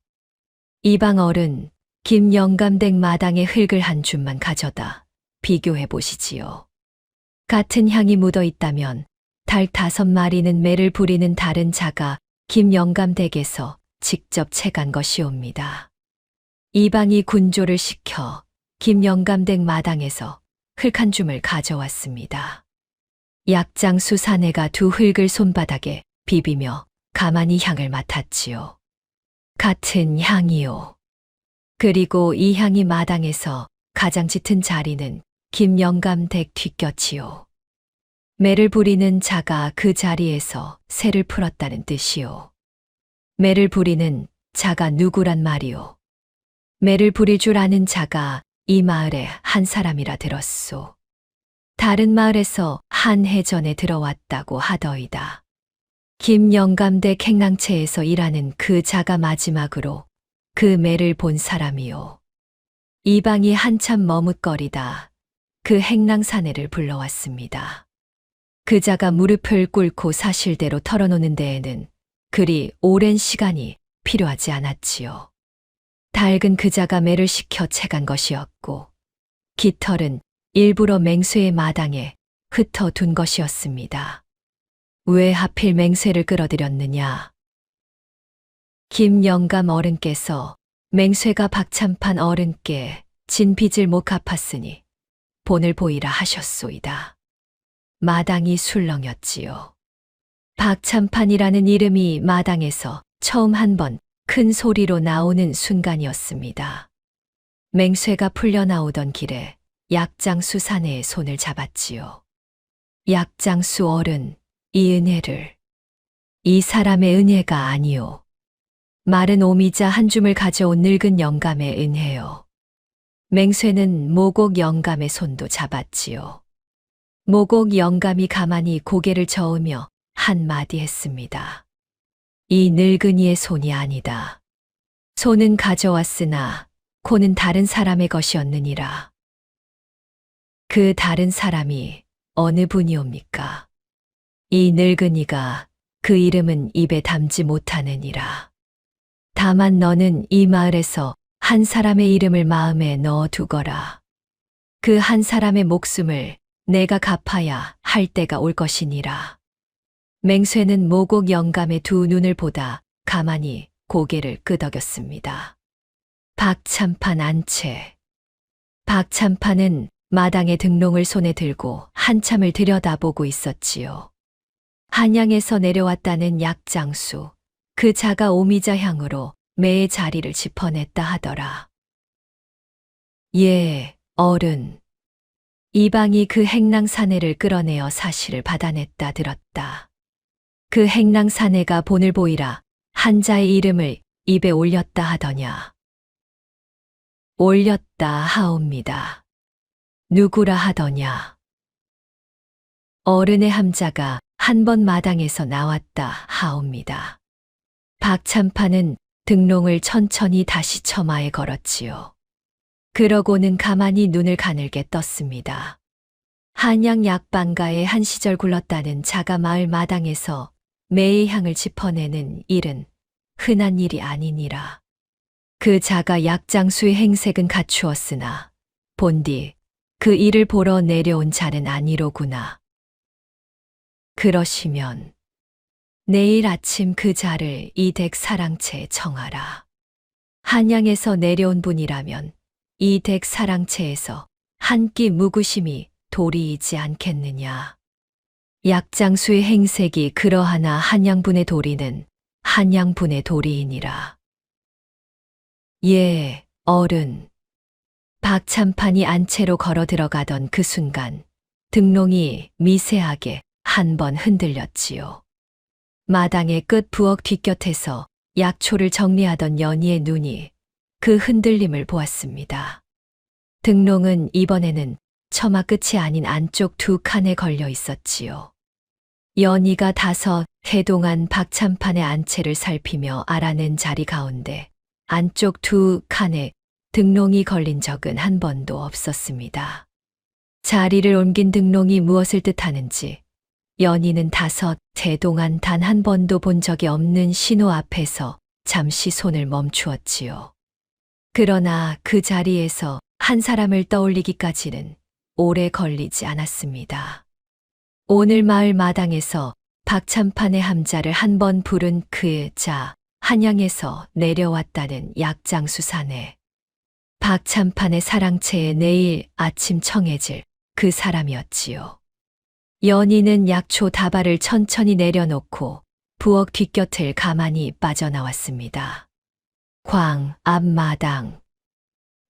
이방 어른, 김영감 댁 마당의 흙을 한 줌만 가져다 비교해 보시지요. 같은 향이 묻어 있다면 닭 5마리는 매를 부리는 다른 자가 김영감 댁에서 직접 채간 것이옵니다. 이방이 군조를 시켜 김영감 댁 마당에서 흙 한 줌을 가져왔습니다. 약장수 사내가 두 흙을 손바닥에 비비며 가만히 향을 맡았지요. 같은 향이요. 그리고 이 향이 마당에서 가장 짙은 자리는 김영감 댁 뒷곁이요. 매를 부리는 자가 그 자리에서 새를 풀었다는 뜻이요. 매를 부리는 자가 누구란 말이요. 매를 부릴 줄 아는 자가 이 마을에 한 사람이라 들었소. 다른 마을에서 한 해 전에 들어왔다고 하더이다. 김영감댁 행랑채에서 일하는 그 자가 마지막으로 그 매를 본 사람이요. 이방이 한참 머뭇거리다 그 행랑사내를 불러왔습니다. 그 자가 무릎을 꿇고 사실대로 털어놓는 데에는 그리 오랜 시간이 필요하지 않았지요. 닭은 그 자가 매를 시켜 채간 것이었고 깃털은 일부러 맹쇠의 마당에 흩어둔 것이었습니다. 왜 하필 맹쇠를 끌어들였느냐? 김영감 어른께서 맹쇠가 박참판 어른께 진 빚을 못 갚았으니 본을 보이라 하셨소이다. 마당이 술렁였지요. 박참판이라는 이름이 마당에서 처음 한 번 큰 소리로 나오는 순간이었습니다. 맹쇠가 풀려나오던 길에 약장수 사내의 손을 잡았지요. 약장수 어른, 이 은혜를. 이 사람의 은혜가 아니요. 마른 오미자 한 줌을 가져온 늙은 영감의 은혜요. 맹쇠는 모곡 영감의 손도 잡았지요. 모곡 영감이 가만히 고개를 저으며 한마디 했습니다. 이 늙은이의 손이 아니다. 손은 가져왔으나 코는 다른 사람의 것이었느니라. 그 다른 사람이 어느 분이옵니까? 이 늙은이가 그 이름은 입에 담지 못하느니라. 다만 너는 이 마을에서 한 사람의 이름을 마음에 넣어 두거라. 그 한 사람의 목숨을 내가 갚아야 할 때가 올 것이니라. 맹쇠는 모곡 영감의 두 눈을 보다 가만히 고개를 끄덕였습니다. 박참판 안채. 박참판은 마당의 등롱을 손에 들고 한참을 들여다보고 있었지요. 한양에서 내려왔다는 약장수, 그 자가 오미자 향으로 매의 자리를 짚어냈다 하더라. 예, 어른. 이방이 그 행랑사내를 끌어내어 사실을 받아냈다 들었다. 그 행랑사내가 본을 보이라 한자의 이름을 입에 올렸다 하더냐. 올렸다 하옵니다. 누구라 하더냐. 어른의 함자가 한 번 마당에서 나왔다 하옵니다. 박참판은 등롱을 천천히 다시 처마에 걸었지요. 그러고는 가만히 눈을 가늘게 떴습니다. 한양 약방가에 한 시절 굴렀다는 자가 마을 마당에서 매의 향을 짚어내는 일은 흔한 일이 아니니라. 그 자가 약장수의 행색은 갖추었으나 본디 그 일을 보러 내려온 자는 아니로구나. 그러시면 내일 아침 그 자를 이 댁 사랑채에 청하라. 한양에서 내려온 분이라면 이 댁 사랑채에서 한 끼 묵으심이 도리이지 않겠느냐. 약장수의 행색이 그러하나 한양분의 도리는 한양분의 도리이니라. 예, 어른. 박참판이 안채로 걸어 들어가던 그 순간 등롱이 미세하게 한 번 흔들렸지요. 마당의 끝 부엌 뒷곁에서 약초를 정리하던 연희의 눈이 그 흔들림을 보았습니다. 등롱은 이번에는 처마 끝이 아닌 안쪽 두 칸에 걸려 있었지요. 연희가 5해 동안 박참판의 안채를 살피며 알아낸 자리 가운데 안쪽 두 칸에 등롱이 걸린 적은 한 번도 없었습니다. 자리를 옮긴 등롱이 무엇을 뜻하는지 연희는 5해 동안 단 한 번도 본 적이 없는 신호 앞에서 잠시 손을 멈추었지요. 그러나 그 자리에서 한 사람을 떠올리기까지는 오래 걸리지 않았습니다. 오늘 마을 마당에서 박참판의 함자를 한 번 부른 그 자, 한양에서 내려왔다는 약장수 사내. 박참판의 사랑채에 내일 아침 청해질 그 사람이었지요. 연희는 약초 다발을 천천히 내려놓고 부엌 뒷곁을 가만히 빠져나왔습니다. 광 앞마당.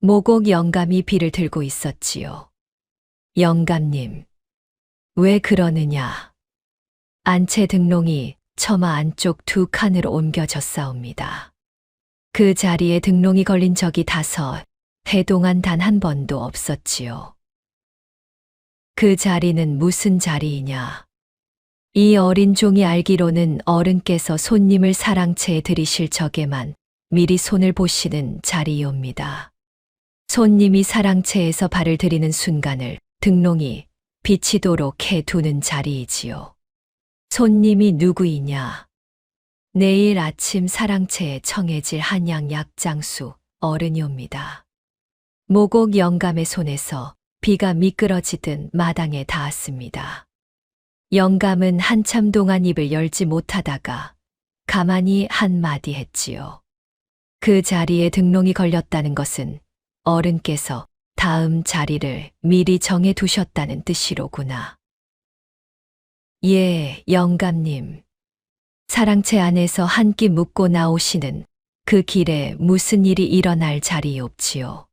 모곡 영감이 비를 들고 있었지요. 영감님, 왜 그러느냐? 안채 등롱이 처마 안쪽 두 칸으로 옮겨졌사옵니다. 그 자리에 등롱이 걸린 적이 5해 동안 단 한 번도 없었지요. 그 자리는 무슨 자리이냐? 이 어린 종이 알기로는 어른께서 손님을 사랑채에 들이실 적에만 미리 손을 보시는 자리이옵니다. 손님이 사랑채에서 발을 들이는 순간을 등롱이 비치도록 해두는 자리이지요. 손님이 누구이냐? 내일 아침 사랑채에 청해질 한양 약장수 어른이옵니다. 모곡 영감의 손에서 비가 미끄러지듯 마당에 닿았습니다. 영감은 한참 동안 입을 열지 못하다가 가만히 한마디 했지요. 그 자리에 등롱이 걸렸다는 것은 어른께서 다음 자리를 미리 정해 두셨다는 뜻이로구나. 예, 영감님. 사랑채 안에서 한 끼 묵고 나오시는 그 길에 무슨 일이 일어날 자리옵지요.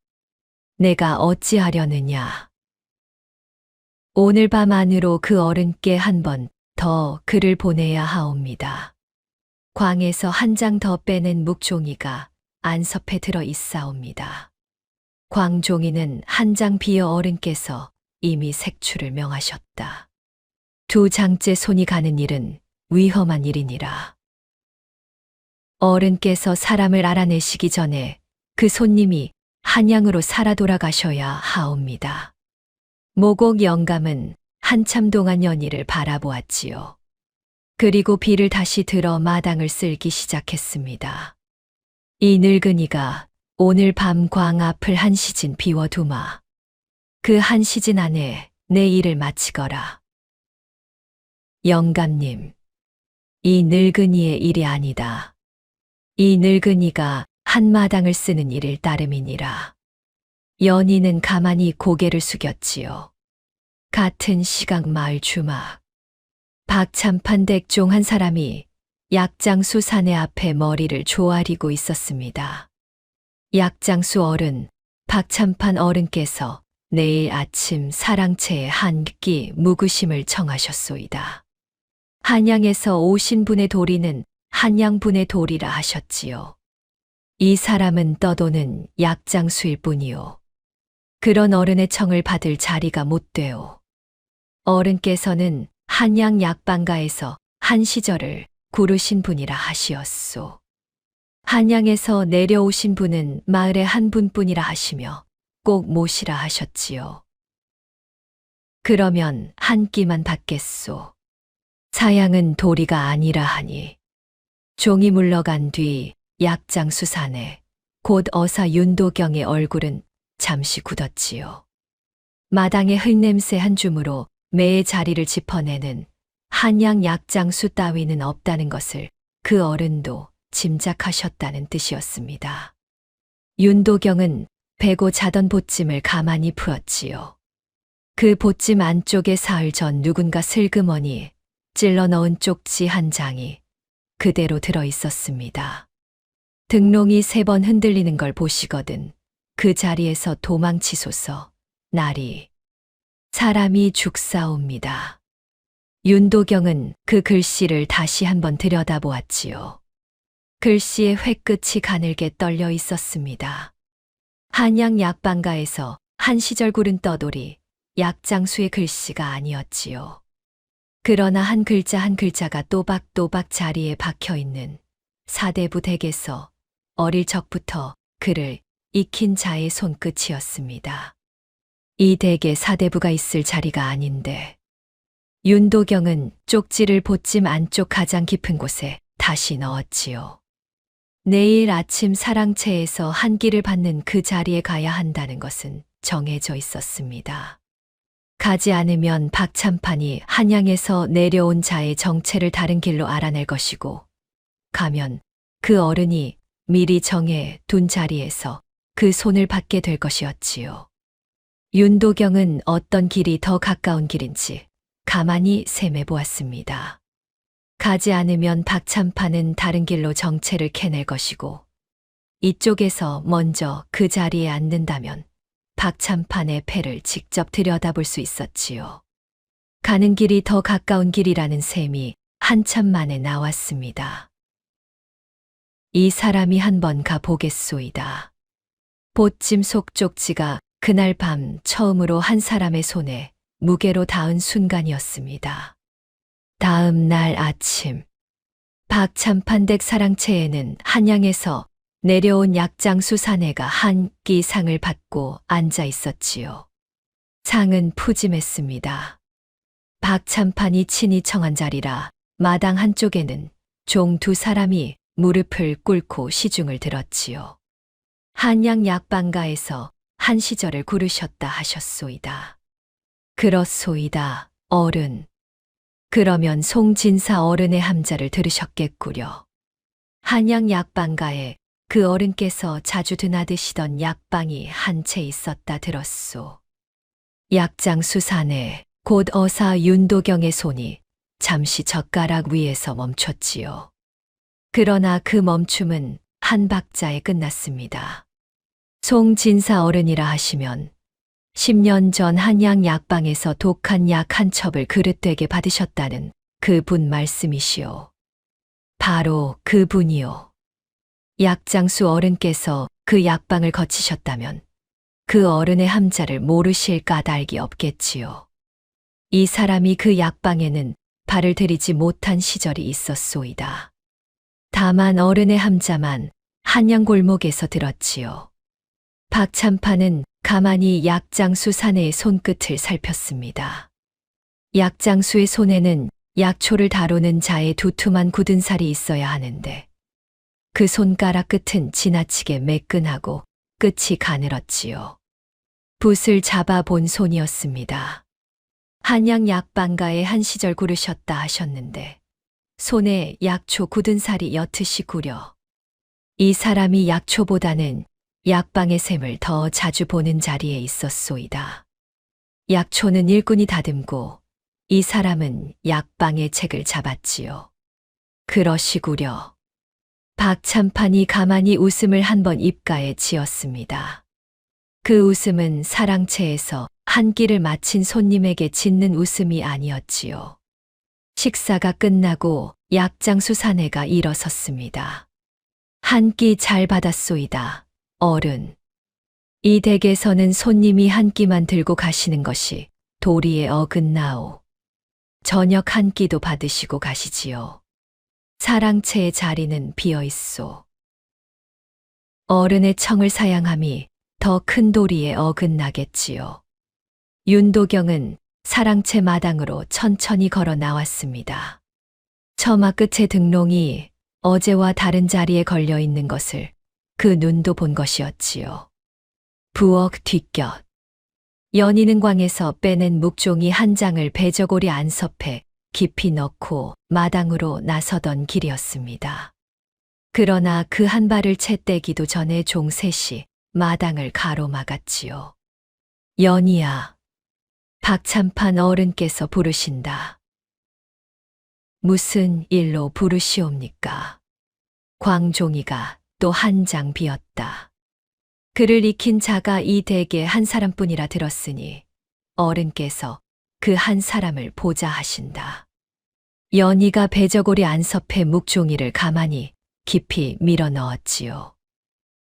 내가 어찌하려느냐. 오늘 밤 안으로 그 어른께 한 번 더 글을 보내야 하옵니다. 광에서 한 장 더 빼낸 묵종이가 안섭에 들어 있사옵니다. 광종이는 한 장 비어 어른께서 이미 색출을 명하셨다. 2장째 손이 가는 일은 위험한 일이니라. 어른께서 사람을 알아내시기 전에 그 손님이 한양으로 살아 돌아가셔야 하옵니다. 모곡 영감은 한참 동안 연희를 바라보았지요. 그리고 비를 다시 들어 마당을 쓸기 시작했습니다. 이 늙은이가 오늘 밤 광 앞을 한 시진 비워두마. 그 한 시진 안에 내 일을 마치거라. 영감님, 이 늙은이의 일이 아니다. 이 늙은이가 한마당을 쓰는 일일 따름이니라. 연희는 가만히 고개를 숙였지요. 같은 시각 마을 주막. 박참판 댁종 한 사람이 약장수 사내 앞에 머리를 조아리고 있었습니다. 약장수 어른, 박참판 어른께서 내일 아침 사랑채에 한 끼 묵으심을 청하셨소이다. 한양에서 오신 분의 도리는 한양분의 도리라 하셨지요. 이 사람은 떠도는 약장수일 뿐이요. 그런 어른의 청을 받을 자리가 못 되오. 어른께서는 한양 약방가에서 한 시절을 구르신 분이라 하시었소. 한양에서 내려오신 분은 마을의 한 분뿐이라 하시며 꼭 모시라 하셨지요. 그러면 한 끼만 받겠소. 사양은 도리가 아니라 하니. 종이 물러간 뒤 약장수산에 곧 어사 윤도경의 얼굴은 잠시 굳었지요. 마당에 흙냄새 한 줌으로 매의 자리를 짚어내는 한양 약장수 따위는 없다는 것을 그 어른도 짐작하셨다는 뜻이었습니다. 윤도경은 베고 자던 보찜을 가만히 풀었지요. 그 보찜 안쪽에 사흘 전 누군가 슬그머니 찔러 넣은 쪽지 한 장이 그대로 들어 있었습니다. 등롱이 3번 흔들리는 걸 보시거든 그 자리에서 도망치소서. 날이 사람이 죽사옵니다. 윤도경은 그 글씨를 다시 한번 들여다보았지요. 글씨의 획끝이 가늘게 떨려 있었습니다. 한양 약방가에서 한 시절 구른 떠돌이 약장수의 글씨가 아니었지요. 그러나 한 글자 한 글자가 또박또박 자리에 박혀있는 사대부 댁에서 어릴 적부터 글을 익힌 자의 손끝이었습니다. 이 댁에 사대부가 있을 자리가 아닌데 윤도경은 쪽지를 보찜 안쪽 가장 깊은 곳에 다시 넣었지요. 내일 아침 사랑채에서 한 끼를 받는 그 자리에 가야 한다는 것은 정해져 있었습니다. 가지 않으면 박참판이 한양에서 내려온 자의 정체를 다른 길로 알아낼 것이고, 가면 그 어른이 미리 정해 둔 자리에서 그 손을 받게 될 것이었지요. 윤도경은 어떤 길이 더 가까운 길인지 가만히 셈해 보았습니다. 가지 않으면 박참판은 다른 길로 정체를 캐낼 것이고, 이쪽에서 먼저 그 자리에 앉는다면 박참판의 패를 직접 들여다볼 수 있었지요. 가는 길이 더 가까운 길이라는 셈이 한참 만에 나왔습니다. 이 사람이 한번 가보겠소이다. 보찜 속 쪽지가 그날 밤 처음으로 한 사람의 손에 무게로 닿은 순간이었습니다. 다음 날 아침, 박참판댁 사랑채에는 한양에서 내려온 약장수 사내가 한 끼 상을 받고 앉아 있었지요. 상은 푸짐했습니다. 박참판이 친히 청한 자리라 마당 한쪽에는 종 두 사람이 무릎을 꿇고 시중을 들었지요. 한양 약방가에서 한 시절을 구르셨다 하셨소이다. 그렇소이다, 어른. 그러면 송진사 어른의 함자를 들으셨겠구려. 한양 약방가에 그 어른께서 자주 드나드시던 약방이 한 채 있었다 들었소. 약장수 사내 곧 어사 윤도경의 손이 잠시 젓가락 위에서 멈췄지요. 그러나 그 멈춤은 한 박자에 끝났습니다. 송진사 어른이라 하시면 10년 전 한양 약방에서 독한 약 한 첩을 그릇되게 받으셨다는 그 분 말씀이시오. 바로 그 분이요. 약장수 어른께서 그 약방을 거치셨다면 그 어른의 함자를 모르실 까닭이 없겠지요. 이 사람이 그 약방에는 발을 들이지 못한 시절이 있었소이다. 다만 어른의 함자만 한양 골목에서 들었지요. 박참판은 가만히 약장수 사내의 손끝을 살폈습니다. 약장수의 손에는 약초를 다루는 자의 두툼한 굳은 살이 있어야 하는데 그 손가락 끝은 지나치게 매끈하고 끝이 가늘었지요. 붓을 잡아 본 손이었습니다. 한양 약방가에 한 시절 구르셨다 하셨는데 손에 약초 굳은 살이 옅이 구려. 이 사람이 약초보다는 약방의 셈을 더 자주 보는 자리에 있었소이다. 약초는 일꾼이 다듬고 이 사람은 약방의 책을 잡았지요. 그러시구려. 박참판이 가만히 웃음을 한번 입가에 지었습니다. 그 웃음은 사랑채에서 한 끼를 마친 손님에게 짓는 웃음이 아니었지요. 식사가 끝나고 약장수 사내가 일어섰습니다. 한 끼 잘 받았소이다, 어른. 이 댁에서는 손님이 한 끼만 들고 가시는 것이 도리에 어긋나오. 저녁 한 끼도 받으시고 가시지요. 사랑채의 자리는 비어 있소. 어른의 청을 사양함이 더 큰 도리에 어긋나겠지요. 윤도경은 사랑채 마당으로 천천히 걸어 나왔습니다. 처마 끝의 등롱이 어제와 다른 자리에 걸려 있는 것을 그 눈도 본 것이었지요. 부엌 뒷곁. 연희능광에서 빼낸 묵종이 한 장을 배저고리 안섭해 깊이 넣고 마당으로 나서던 길이었습니다. 그러나 그 한 발을 채 떼기도 전에 종 셋이 마당을 가로막았지요. 연희야, 박참판 어른께서 부르신다. 무슨 일로 부르시옵니까? 광종이가 또 한 장 비었다. 그를 익힌 자가 이 댁에 한 사람뿐이라 들었으니 어른께서 그 한 사람을 보자 하신다. 연희가 배저고리 안섭해 묵종이를 가만히 깊이 밀어 넣었지요.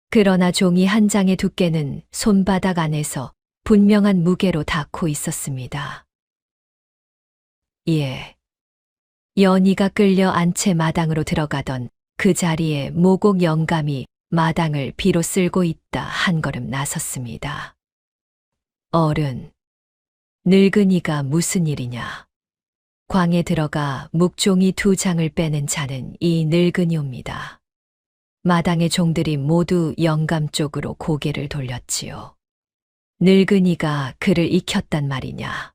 그러나 종이 한 장의 두께는 손바닥 안에서 분명한 무게로 닿고 있었습니다. 예. 연희가 끌려 안채 마당으로 들어가던 그 자리에 모곡 영감이 마당을 비로 쓸고 있다 한 걸음 나섰습니다. 어른, 늙은이가 무슨 일이냐? 광에 들어가 묵종이 두 장을 빼는 자는 이 늙은이옵니다. 마당의 종들이 모두 영감 쪽으로 고개를 돌렸지요. 늙은이가 그를 익혔단 말이냐.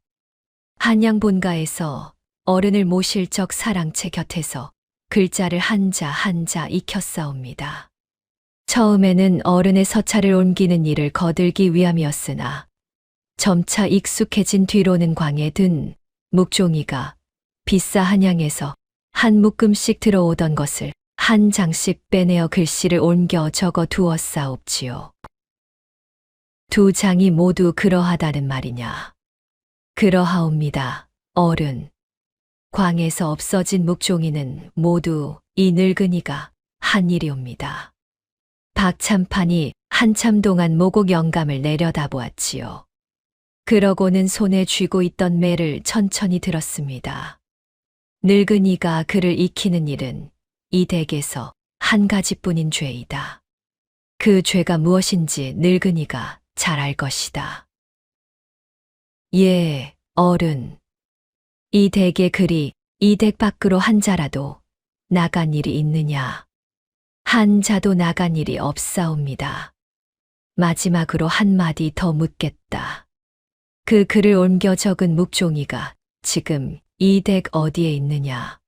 한양 본가에서 어른을 모실 적 사랑채 곁에서 글자를 한자 한자 익혔사옵니다. 처음에는 어른의 서찰을 옮기는 일을 거들기 위함이었으나 점차 익숙해진 뒤로는 광에 든 묵종이가 비싸 한양에서 한 묶음씩 들어오던 것을 한 장씩 빼내어 글씨를 옮겨 적어 두었사옵지요. 두 장이 모두 그러하다는 말이냐? 그러하옵니다, 어른. 광에서 없어진 묵종이는 모두 이 늙은이가 한 일이옵니다. 박참판이 한참 동안 모곡 영감을 내려다보았지요. 그러고는 손에 쥐고 있던 매를 천천히 들었습니다. 늙은이가 그를 익히는 일은 이 댁에서 한 가지뿐인 죄이다. 그 죄가 무엇인지 늙은이가 잘 알 것이다. 예, 어른. 이 댁의 글이 이 댁 밖으로 한 자라도 나간 일이 있느냐? 한 자도 나간 일이 없사옵니다. 마지막으로 한마디 더 묻겠다. 그 글을 옮겨 적은 묵종이가 지금 이 댁 어디에 있느냐?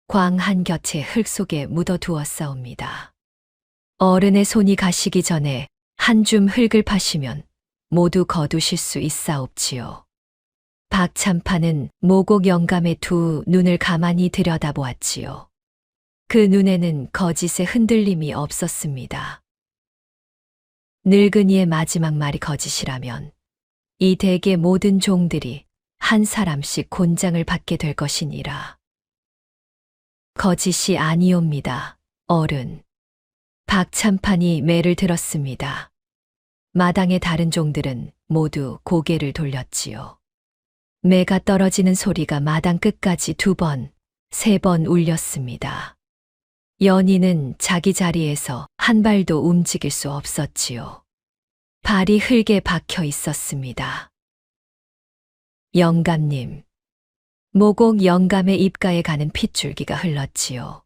광 한 곁에 흙 속에 묻어 두었사옵니다. 어른의 손이 가시기 전에 한 줌 흙을 파시면 모두 거두실 수 있사옵지요. 박참판은 모곡 영감의 두 눈을 가만히 들여다보았지요. 그 눈에는 거짓의 흔들림이 없었습니다. 늙은이의 마지막 말이 거짓이라면 이 댁의 모든 종들이 한 사람씩 곤장을 받게 될 것이니라. 거짓이 아니옵니다, 어른. 박참판이 매를 들었습니다. 마당의 다른 종들은 모두 고개를 돌렸지요. 매가 떨어지는 소리가 마당 끝까지 2번, 3번 울렸습니다. 연희는 자기 자리에서 한 발도 움직일 수 없었지요. 발이 흙에 박혀 있었습니다. 영감님. 모곡 영감의 입가에 가는 핏줄기가 흘렀지요.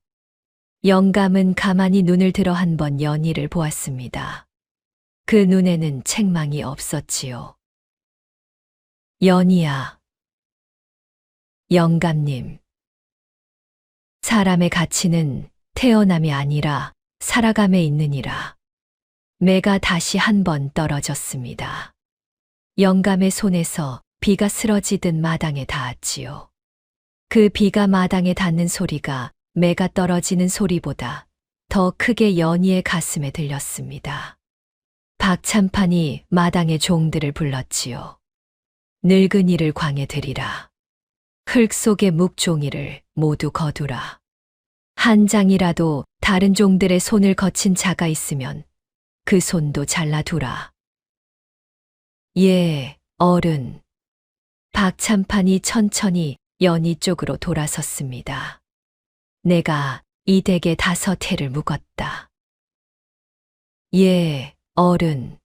영감은 가만히 눈을 들어 한 번 연희를 보았습니다. 그 눈에는 책망이 없었지요. 연희야. 영감님. 사람의 가치는 태어남이 아니라 살아감에 있느니라. 매가 다시 한 번 떨어졌습니다. 영감의 손에서 비가 쓰러지듯 마당에 닿았지요. 그 비가 마당에 닿는 소리가 매가 떨어지는 소리보다 더 크게 연희의 가슴에 들렸습니다. 박참판이 마당의 종들을 불렀지요. 늙은이를 광에 들이라. 흙 속의 묵종이를 모두 거두라. 한 장이라도 다른 종들의 손을 거친 자가 있으면 그 손도 잘라두라. 예, 어른. 박참판이 천천히 연희 쪽으로 돌아섰습니다. 내가 이 댁에 5해를 묵었다. 예, 어른.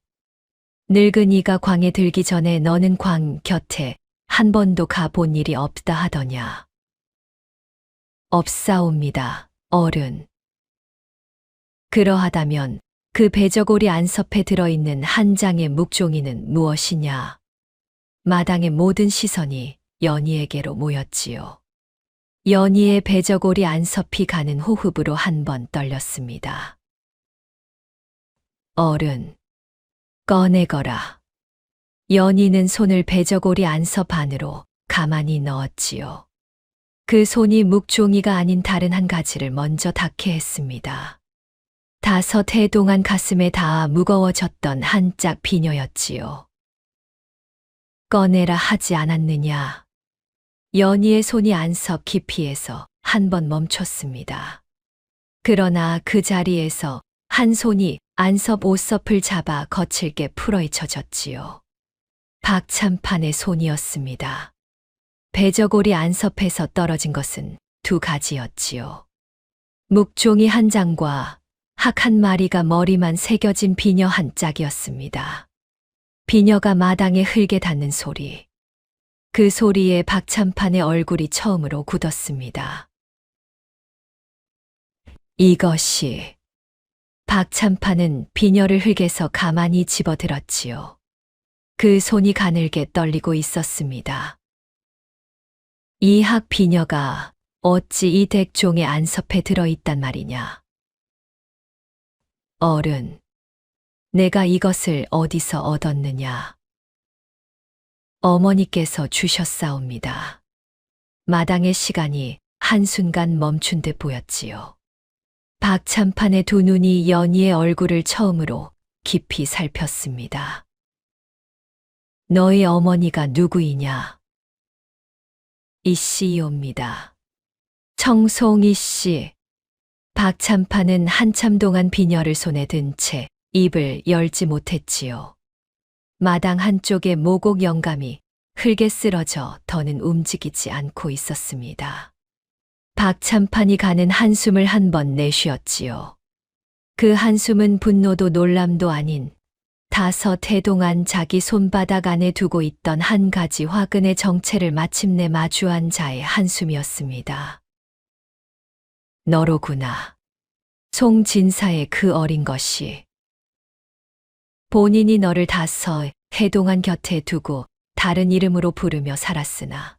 늙은이가 광에 들기 전에 너는 광 곁에 한 번도 가본 일이 없다 하더냐. 없사옵니다, 어른. 그러하다면 그 배저고리 안섭에 들어있는 한 장의 묵종이는 무엇이냐? 마당의 모든 시선이 연희에게로 모였지요. 연희의 배저고리 안섭이 가는 호흡으로 한 번 떨렸습니다. 어른, 꺼내거라. 연희는 손을 배저고리 안섭 안으로 가만히 넣었지요. 그 손이 묵종이가 아닌 다른 한 가지를 먼저 닿게 했습니다. 5해 동안 가슴에 닿아 무거워졌던 한 짝 비녀였지요. 꺼내라 하지 않았느냐. 연희의 손이 안섭 깊이에서 한 번 멈췄습니다. 그러나 그 자리에서 한 손이 안섭 옷섭을 잡아 거칠게 풀어헤쳐졌지요. 박참판의 손이었습니다. 배저고리 안섭에서 떨어진 것은 2가지였지요. 묵종이 한 장과 학 한 마리가 머리만 새겨진 비녀 한 짝이었습니다. 비녀가 마당에 흙에 닿는 소리. 그 소리에 박참판의 얼굴이 처음으로 굳었습니다. 이것이. 박참판은 비녀를 흙에서 가만히 집어들었지요. 그 손이 가늘게 떨리고 있었습니다. 이 학 비녀가 어찌 이 댁종의 안섭에 들어있단 말이냐. 어른, 내가 이것을 어디서 얻었느냐. 어머니께서 주셨사옵니다. 마당의 시간이 한순간 멈춘 듯 보였지요. 박찬판의 두 눈이 연희의 얼굴을 처음으로 깊이 살폈습니다. 너희 어머니가 누구이냐? 이씨이옵니다. 청송이 씨. 박찬판은 한참 동안 비녀를 손에 든 채 입을 열지 못했지요. 마당 한쪽에 모곡 영감이 흙에 쓰러져 더는 움직이지 않고 있었습니다. 박찬판이 가는 한숨을 한 번 내쉬었지요. 그 한숨은 분노도 놀람도 아닌 다섯 해 동안 자기 손바닥 안에 두고 있던 한 가지 화근의 정체를 마침내 마주한 자의 한숨이었습니다. 너로구나. 송진사의 그 어린 것이. 본인이 너를 다섯 해 동안 곁에 두고 다른 이름으로 부르며 살았으나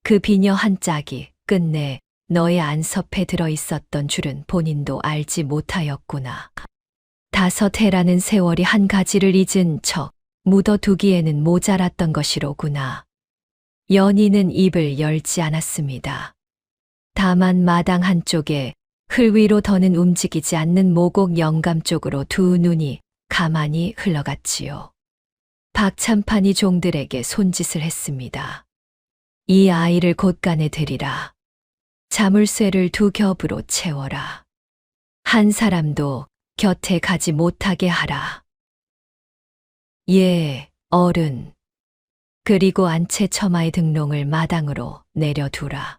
그 비녀 한 짝이 끝내 너의 안섭에 들어 있었던 줄은 본인도 알지 못하였구나. 다섯 해라는 세월이 한 가지를 잊은 척 묻어두기에는 모자랐던 것이로구나. 연희는 입을 열지 않았습니다. 다만 마당 한쪽에 흘 위로 더는 움직이지 않는 모곡 영감 쪽으로 두 눈이 가만히 흘러갔지요. 박찬판이 종들에게 손짓을 했습니다. 이 아이를 곳간에 들이라. 자물쇠를 두 겹으로 채워라. 한 사람도 곁에 가지 못하게 하라. 예, 어른. 그리고 안채 처마의 등롱을 마당으로 내려두라.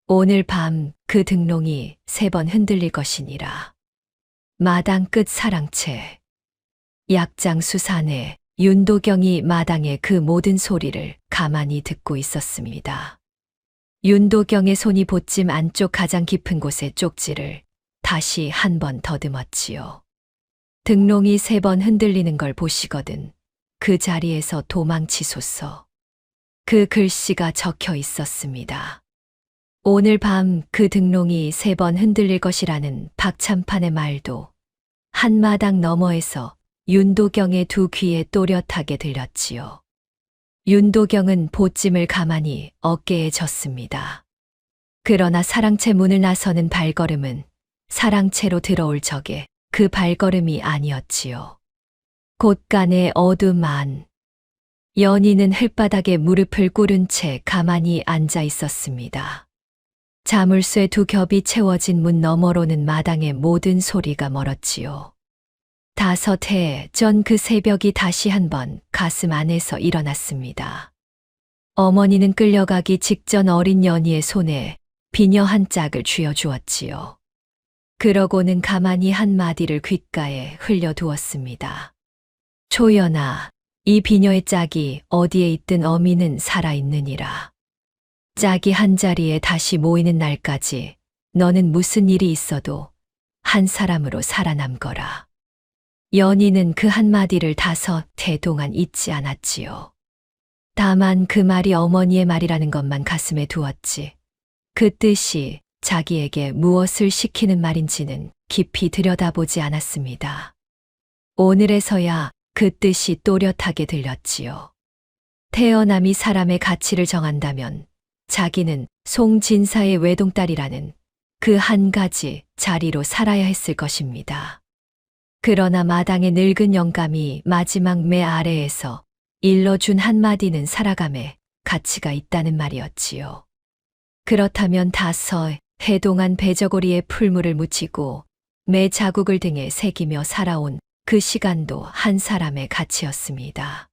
오늘 밤 그 등롱이 3번 흔들릴 것이니라. 마당 끝 사랑채. 약장수 사내 윤도경이 마당의 그 모든 소리를 가만히 듣고 있었습니다. 윤도경의 손이 보찜 안쪽 가장 깊은 곳의 쪽지를 다시 한 번 더듬었지요. 등롱이 3번 흔들리는 걸 보시거든 그 자리에서 도망치소서. 그 글씨가 적혀 있었습니다. 오늘 밤 그 등롱이 3번 흔들릴 것이라는 박찬판의 말도 한마당 너머에서 윤도경의 두 귀에 또렷하게 들렸지요. 윤도경은 보찜을 가만히 어깨에 졌습니다. 그러나 사랑채 문을 나서는 발걸음은 사랑채로 들어올 적에 그 발걸음이 아니었지요. 곳간의 어둠 안. 연희는 흙바닥에 무릎을 꿇은 채 가만히 앉아 있었습니다. 자물쇠 두 겹이 채워진 문 너머로는 마당의 모든 소리가 멀었지요. 5해 전 그 새벽이 다시 한번 가슴 안에서 일어났습니다. 어머니는 끌려가기 직전 어린 연희의 손에 비녀 한 짝을 쥐어주었지요. 그러고는 가만히 한마디를 귓가에 흘려두었습니다. 초연아, 이 비녀의 짝이 어디에 있든 어미는 살아있느니라. 짝이 한자리에 다시 모이는 날까지 너는 무슨 일이 있어도 한 사람으로 살아남거라. 연희는 그 한마디를 5해 동안 잊지 않았지요. 다만 그 말이 어머니의 말이라는 것만 가슴에 두었지. 그 뜻이 자기에게 무엇을 시키는 말인지는 깊이 들여다보지 않았습니다. 오늘에서야 그 뜻이 또렷하게 들렸지요. 태어남이 사람의 가치를 정한다면 자기는 송진사의 외동딸이라는 그 한 가지 자리로 살아야 했을 것입니다. 그러나 마당의 늙은 영감이 마지막 매 아래에서 일러준 한마디는 살아감에 가치가 있다는 말이었지요. 그렇다면 5해 동안 배저고리에 풀물을 묻히고 매 자국을 등에 새기며 살아온 그 시간도 한 사람의 가치였습니다.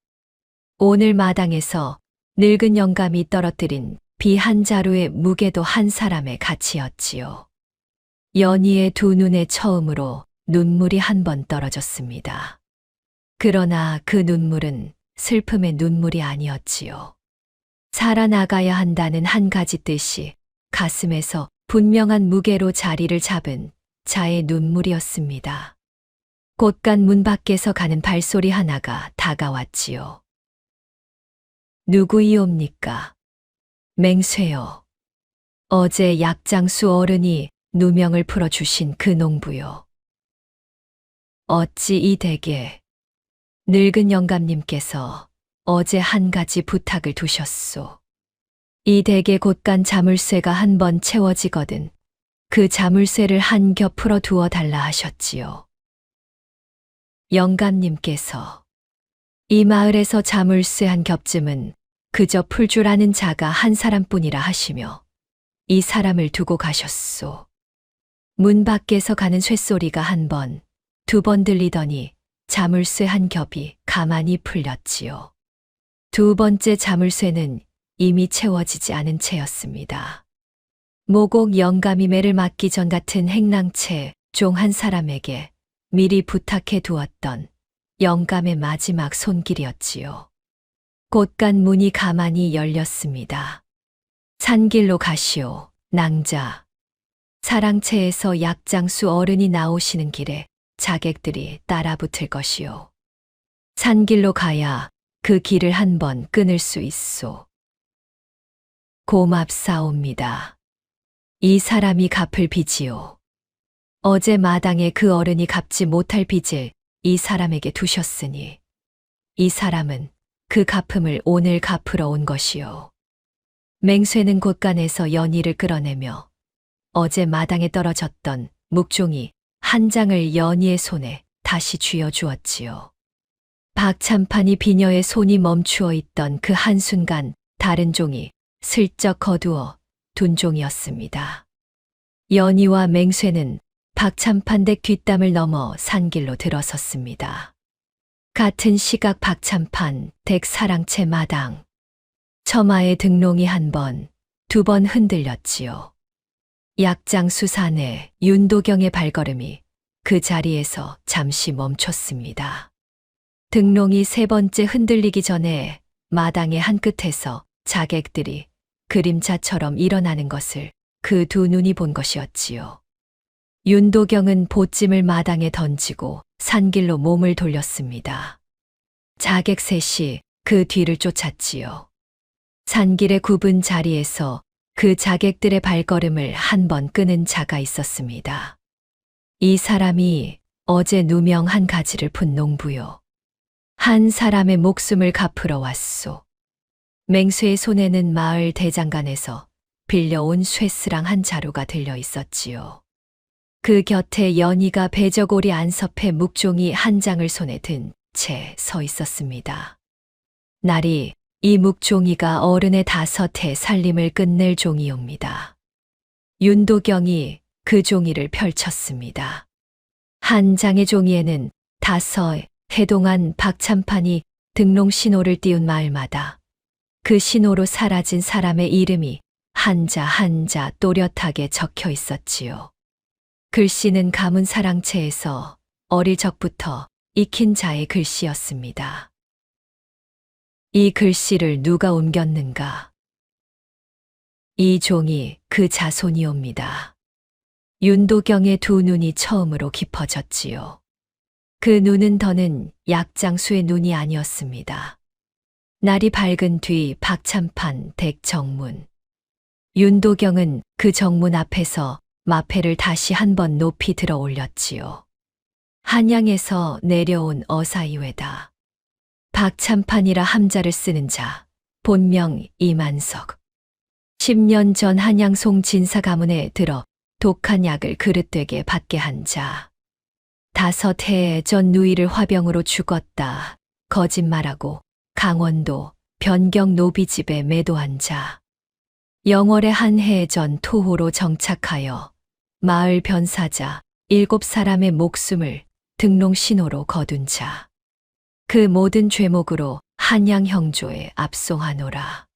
오늘 마당에서 늙은 영감이 떨어뜨린 비 한 자루의 무게도 한 사람의 가치였지요. 연희의 두 눈에 처음으로 눈물이 한 번 떨어졌습니다. 그러나 그 눈물은 슬픔의 눈물이 아니었지요. 살아나가야 한다는 한 가지 뜻이 가슴에서 분명한 무게로 자리를 잡은 자의 눈물이었습니다. 곳간 문 밖에서 가는 발소리 하나가 다가왔지요. 누구이옵니까? 맹쇠요. 어제 약장수 어른이 누명을 풀어주신 그 농부요. 어찌 이 댁에 늙은 영감님께서 어제 한 가지 부탁을 두셨소. 이 댁의 곳간 자물쇠가 한 번 채워지거든 그 자물쇠를 한 겹 풀어 두어 달라 하셨지요. 영감님께서 이 마을에서 자물쇠 한 겹쯤은 그저 풀 줄 아는 자가 한 사람뿐이라 하시며 이 사람을 두고 가셨소. 문 밖에서 가는 쇳소리가 한 번, 두 번 들리더니 자물쇠 한 겹이 가만히 풀렸지요. 두 번째 자물쇠는 이미 채워지지 않은 채였습니다. 모곡 영감이 매를 맞기 전 같은 행랑채 종 한 사람에게 미리 부탁해 두었던 영감의 마지막 손길이었지요. 곳간 문이 가만히 열렸습니다. 산길로 가시오, 낭자. 사랑채에서 약장수 어른이 나오시는 길에 자객들이 따라붙을 것이오. 산길로 가야 그 길을 한 번 끊을 수 있소. 고맙사옵니다. 이 사람이 갚을 빚이오. 어제 마당에 그 어른이 갚지 못할 빚을 이 사람에게 두셨으니 이 사람은 그 갚음을 오늘 갚으러 온 것이오. 맹쇠는 곳간에서 연희를 끌어내며 어제 마당에 떨어졌던 묵종이 한 장을 연희의 손에 다시 쥐어주었지요. 박참판이 비녀의 손이 멈추어 있던 그 한순간 다른 종이 슬쩍 거두어 둔 종이었습니다. 연희와 맹쇠는 박참판 댁 뒷담을 넘어 산길로 들어섰습니다. 같은 시각 박참판 댁 사랑채 마당. 처마의 등롱이 한 번, 두 번 흔들렸지요. 약장수 사내 윤도경의 발걸음이 그 자리에서 잠시 멈췄습니다. 등롱이 세 번째 흔들리기 전에 마당의 한 끝에서 자객들이 그림자처럼 일어나는 것을 그 두 눈이 본 것이었지요. 윤도경은 보찜을 마당에 던지고 산길로 몸을 돌렸습니다. 자객 셋이 그 뒤를 쫓았지요. 산길의 굽은 자리에서 그 자객들의 발걸음을 한 번 끄는 자가 있었습니다. 이 사람이 어제 누명 한 가지를 푼 농부요. 한 사람의 목숨을 갚으러 왔소. 맹쇠의 손에는 마을 대장간에서 빌려온 쇠스랑 한 자루가 들려 있었지요. 그 곁에 연희가 배저고리 안섭해 묵종이 한 장을 손에 든 채 서 있었습니다. 날이 이 묵종이가 어른의 5해 살림을 끝낼 종이옵니다. 윤도경이 그 종이를 펼쳤습니다. 한 장의 종이에는 5해 동안 박참판이 등롱 신호를 띄운 마을마다 그 신호로 사라진 사람의 이름이 한자 한자 또렷하게 적혀 있었지요. 글씨는 가문 사랑채에서 어릴 적부터 익힌 자의 글씨였습니다. 이 글씨를 누가 옮겼는가? 이 종이 그 자손이옵니다. 윤도경의 두 눈이 처음으로 깊어졌지요. 그 눈은 더는 약장수의 눈이 아니었습니다. 날이 밝은 뒤 박참판 댁 정문. 윤도경은 그 정문 앞에서 마패를 다시 한 번 높이 들어 올렸지요. 한양에서 내려온 어사이외다. 박참판이라 함자를 쓰는 자, 본명 이만석. 10년 전 한양 송 진사 가문에 들어 독한 약을 그릇되게 받게 한 자. 5해 전 누이를 화병으로 죽었다. 거짓말하고 강원도 변경 노비집에 매도한 자. 영월에 한 해 전 토호로 정착하여 마을 변사자 7사람의 목숨을 등롱 신호로 거둔 자. 그 모든 죄목으로 한양 형조에 압송하노라.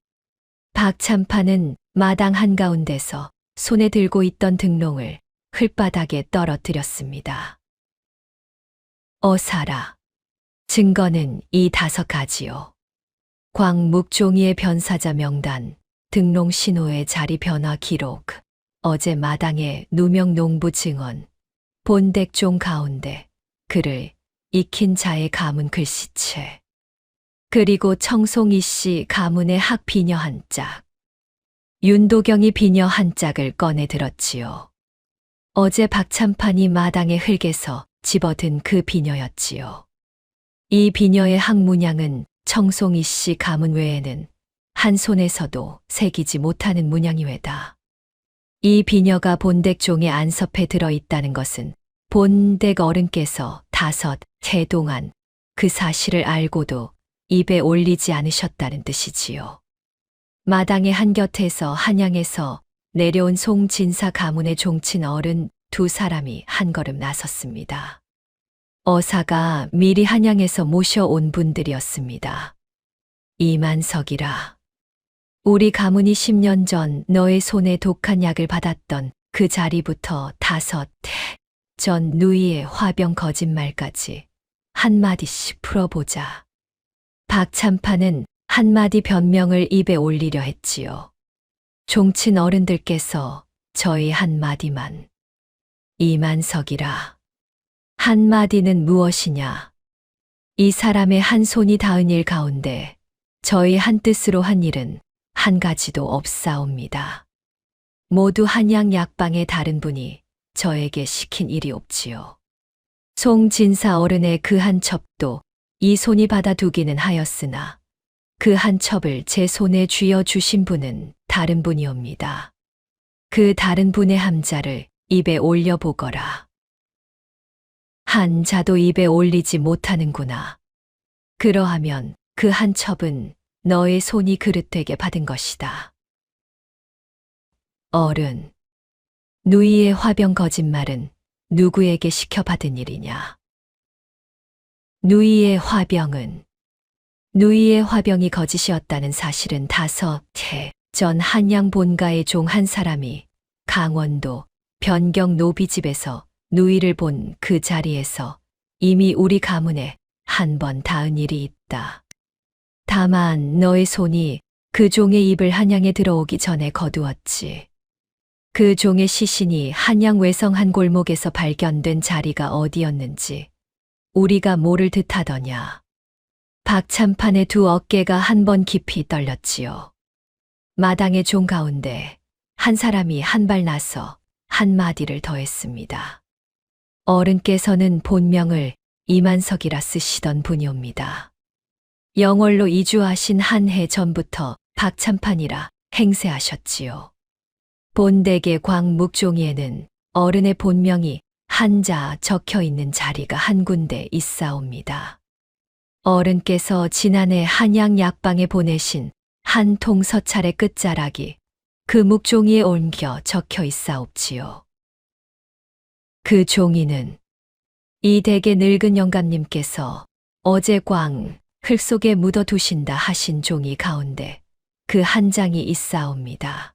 박참판은 마당 한가운데서 손에 들고 있던 등롱을 흙바닥에 떨어뜨렸습니다. 어사라. 증거는 이 5가지요. 광묵종이의 변사자 명단, 등롱 신호의 자리 변화 기록, 어제 마당의 누명 농부 증언, 본댁종 가운데 글을 익힌 자의 가문 글씨체, 그리고 청송이 씨 가문의 학 비녀 한 짝. 윤도경이 비녀 한 짝을 꺼내 들었지요. 어제 박참판이 마당의 흙에서 집어든 그 비녀였지요. 이 비녀의 학문양은 청송이 씨 가문 외에는 한 손에서도 새기지 못하는 문양이외다. 이 비녀가 본댁종의 안섭에 들어있다는 것은 본댁 어른께서 5해 동안 그 사실을 알고도 입에 올리지 않으셨다는 뜻이지요. 마당의 한곁에서 한양에서 내려온 송진사 가문의 종친 어른 2사람이 한 걸음 나섰습니다. 어사가 미리 한양에서 모셔온 분들이었습니다. 이만석이라. 우리 가문이 10년 전 너의 손에 독한 약을 받았던 그 자리부터 5해 전 누이의 화병 거짓말까지 한마디씩 풀어보자. 박참판은 한마디 변명을 입에 올리려 했지요. 종친 어른들께서 저희 한마디만. 이만석이라. 한마디는 무엇이냐? 이 사람의 한 손이 닿은 일 가운데 저희 한 뜻으로 한 일은 한 가지도 없사옵니다. 모두 한양 약방의 다른 분이 저에게 시킨 일이 없지요. 송진사 어른의 그 한 첩도 이 손이 받아두기는 하였으나 그 한 첩을 제 손에 쥐어 주신 분은 다른 분이옵니다. 그 다른 분의 함자를 입에 올려보거라. 한 자도 입에 올리지 못하는구나. 그러하면 그 한 첩은 너의 손이 그릇되게 받은 것이다. 어른, 누이의 화병 거짓말은 누구에게 시켜받은 일이냐? 누이의 화병이 거짓이었다는 사실은 5해 전 한양 본가의 종 한 사람이 강원도 변경 노비집에서 누이를 본 그 자리에서 이미 우리 가문에 한 번 닿은 일이 있다. 다만 너의 손이 그 종의 입을 한양에 들어오기 전에 거두었지. 그 종의 시신이 한양 외성 한 골목에서 발견된 자리가 어디였는지 우리가 모를 듯하더냐. 박참판의 2 어깨가 한 번 깊이 떨렸지요. 마당의 종 가운데 한 사람이 한 발 나서 한마디를 더했습니다. 어른께서는 본명을 이만석이라 쓰시던 분이옵니다. 영월로 이주하신 한 해 전부터 박참판이라 행세하셨지요. 본댁의 광묵종이에는 어른의 본명이 한자 적혀 있는 자리가 한 군데 있사옵니다. 어른께서 지난해 한양 약방에 보내신 한 통 서찰의 끝자락이 그 묵종이에 옮겨 적혀 있사옵지요. 그 종이는 이 댁의 늙은 영감님께서 어제 흙 속에 묻어두신다 하신 종이 가운데 그 한 장이 있사옵니다.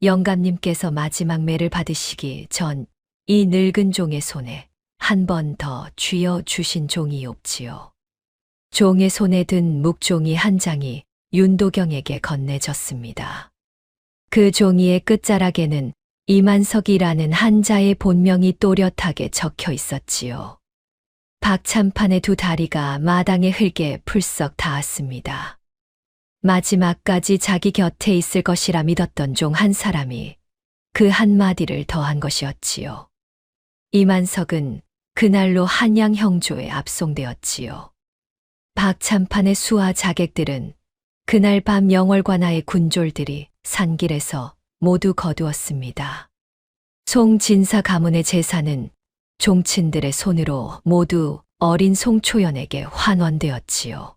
영감님께서 마지막 매를 받으시기 전 이 늙은 종의 손에 한 번 더 쥐어 주신 종이옵지요. 종의 손에 든 묵종이 한 장이 윤도경에게 건네졌습니다. 그 종이의 끝자락에는 이만석이라는 한자의 본명이 또렷하게 적혀 있었지요. 박참판의 2 다리가 마당의 흙에 풀썩 닿았습니다. 마지막까지 자기 곁에 있을 것이라 믿었던 종 한 사람이 그 한마디를 더한 것이었지요. 이만석은 그날로 한양 형조에 압송되었지요. 박참판의 수하 자객들은 그날 밤 영월관하의 군졸들이 산길에서 모두 거두었습니다. 송진사 가문의 재산은 종친들의 손으로 모두 어린 송초연에게 환원되었지요.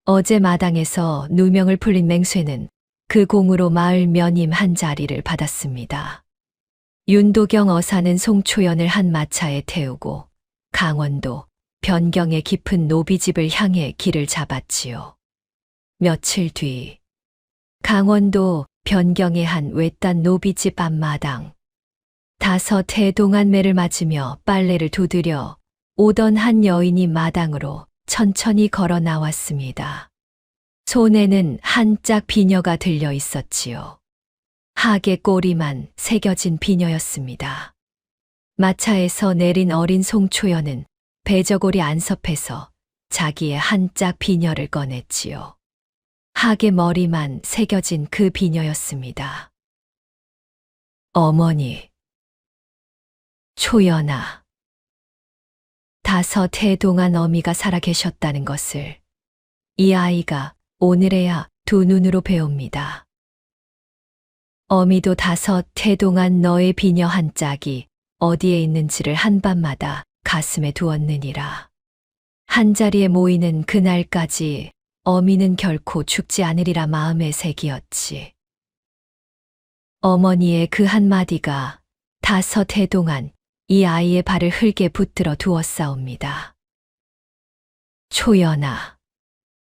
어제 마당에서 누명을 풀린 맹쇠는 그 공으로 마을 면임 한 자리를 받았습니다. 윤도경 어사는 송초연을 한 마차에 태우고 강원도 변경의 깊은 노비집을 향해 길을 잡았지요. 며칠 뒤 강원도 변경의 한 외딴 노비집 앞마당 5해 동안 매를 맞으며 빨래를 두드려 오던 한 여인이 마당으로 천천히 걸어 나왔습니다. 손에는 한 짝 비녀가 들려 있었지요. 하계 꼬리만 새겨진 비녀였습니다. 마차에서 내린 어린 송초연은 배저고리 안섭해서 자기의 한 짝 비녀를 꺼냈지요. 하계 머리만 새겨진 그 비녀였습니다. 어머니, 초연아. 5해 동안 어미가 살아 계셨다는 것을 이 아이가 오늘에야 두 눈으로 배웁니다. 어미도 5해 동안 너의 비녀 한 짝이 어디에 있는지를 한밤마다 가슴에 두었느니라. 한자리에 모이는 그날까지 어미는 결코 죽지 않으리라 마음의 색이었지. 어머니의 그 한마디가 5해 동안 이 아이의 발을 흙에 붙들어 두었사옵니다. 초연아,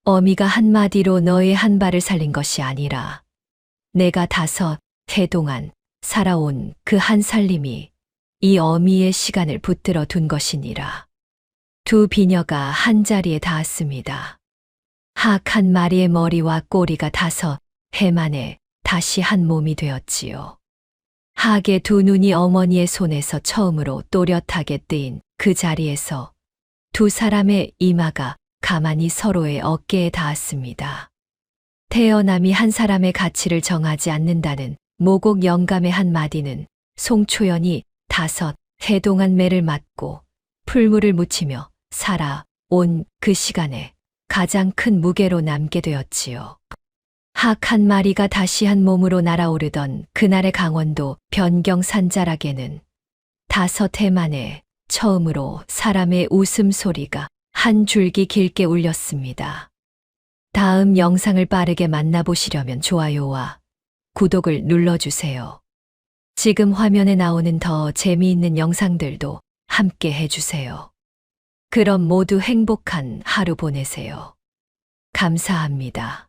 어미가 한마디로 너의 한 발을 살린 것이 아니라 내가 5해 동안 살아온 그 한 살림이 이 어미의 시간을 붙들어 둔 것이니라. 두 비녀가 한 자리에 닿았습니다. 학 한 마리의 머리와 꼬리가 5해 만에 다시 한 몸이 되었지요. 학의 두 눈이 어머니의 손에서 처음으로 또렷하게 뜨인 그 자리에서 두 사람의 이마가 가만히 서로의 어깨에 닿았습니다. 태어남이 한 사람의 가치를 정하지 않는다는 모곡 영감의 한마디는 송초연이 5해 동안 매를 맞고 풀무를 묻히며 살아온 그 시간에 가장 큰 무게로 남게 되었지요. 학 한 마리가 다시 한 몸으로 날아오르던 그날의 강원도 변경산자락에는 5해 만에 처음으로 사람의 웃음소리가 한 줄기 길게 울렸습니다. 다음 영상을 빠르게 만나보시려면 좋아요와 구독을 눌러주세요. 지금 화면에 나오는 더 재미있는 영상들도 함께 해주세요. 그럼 모두 행복한 하루 보내세요. 감사합니다.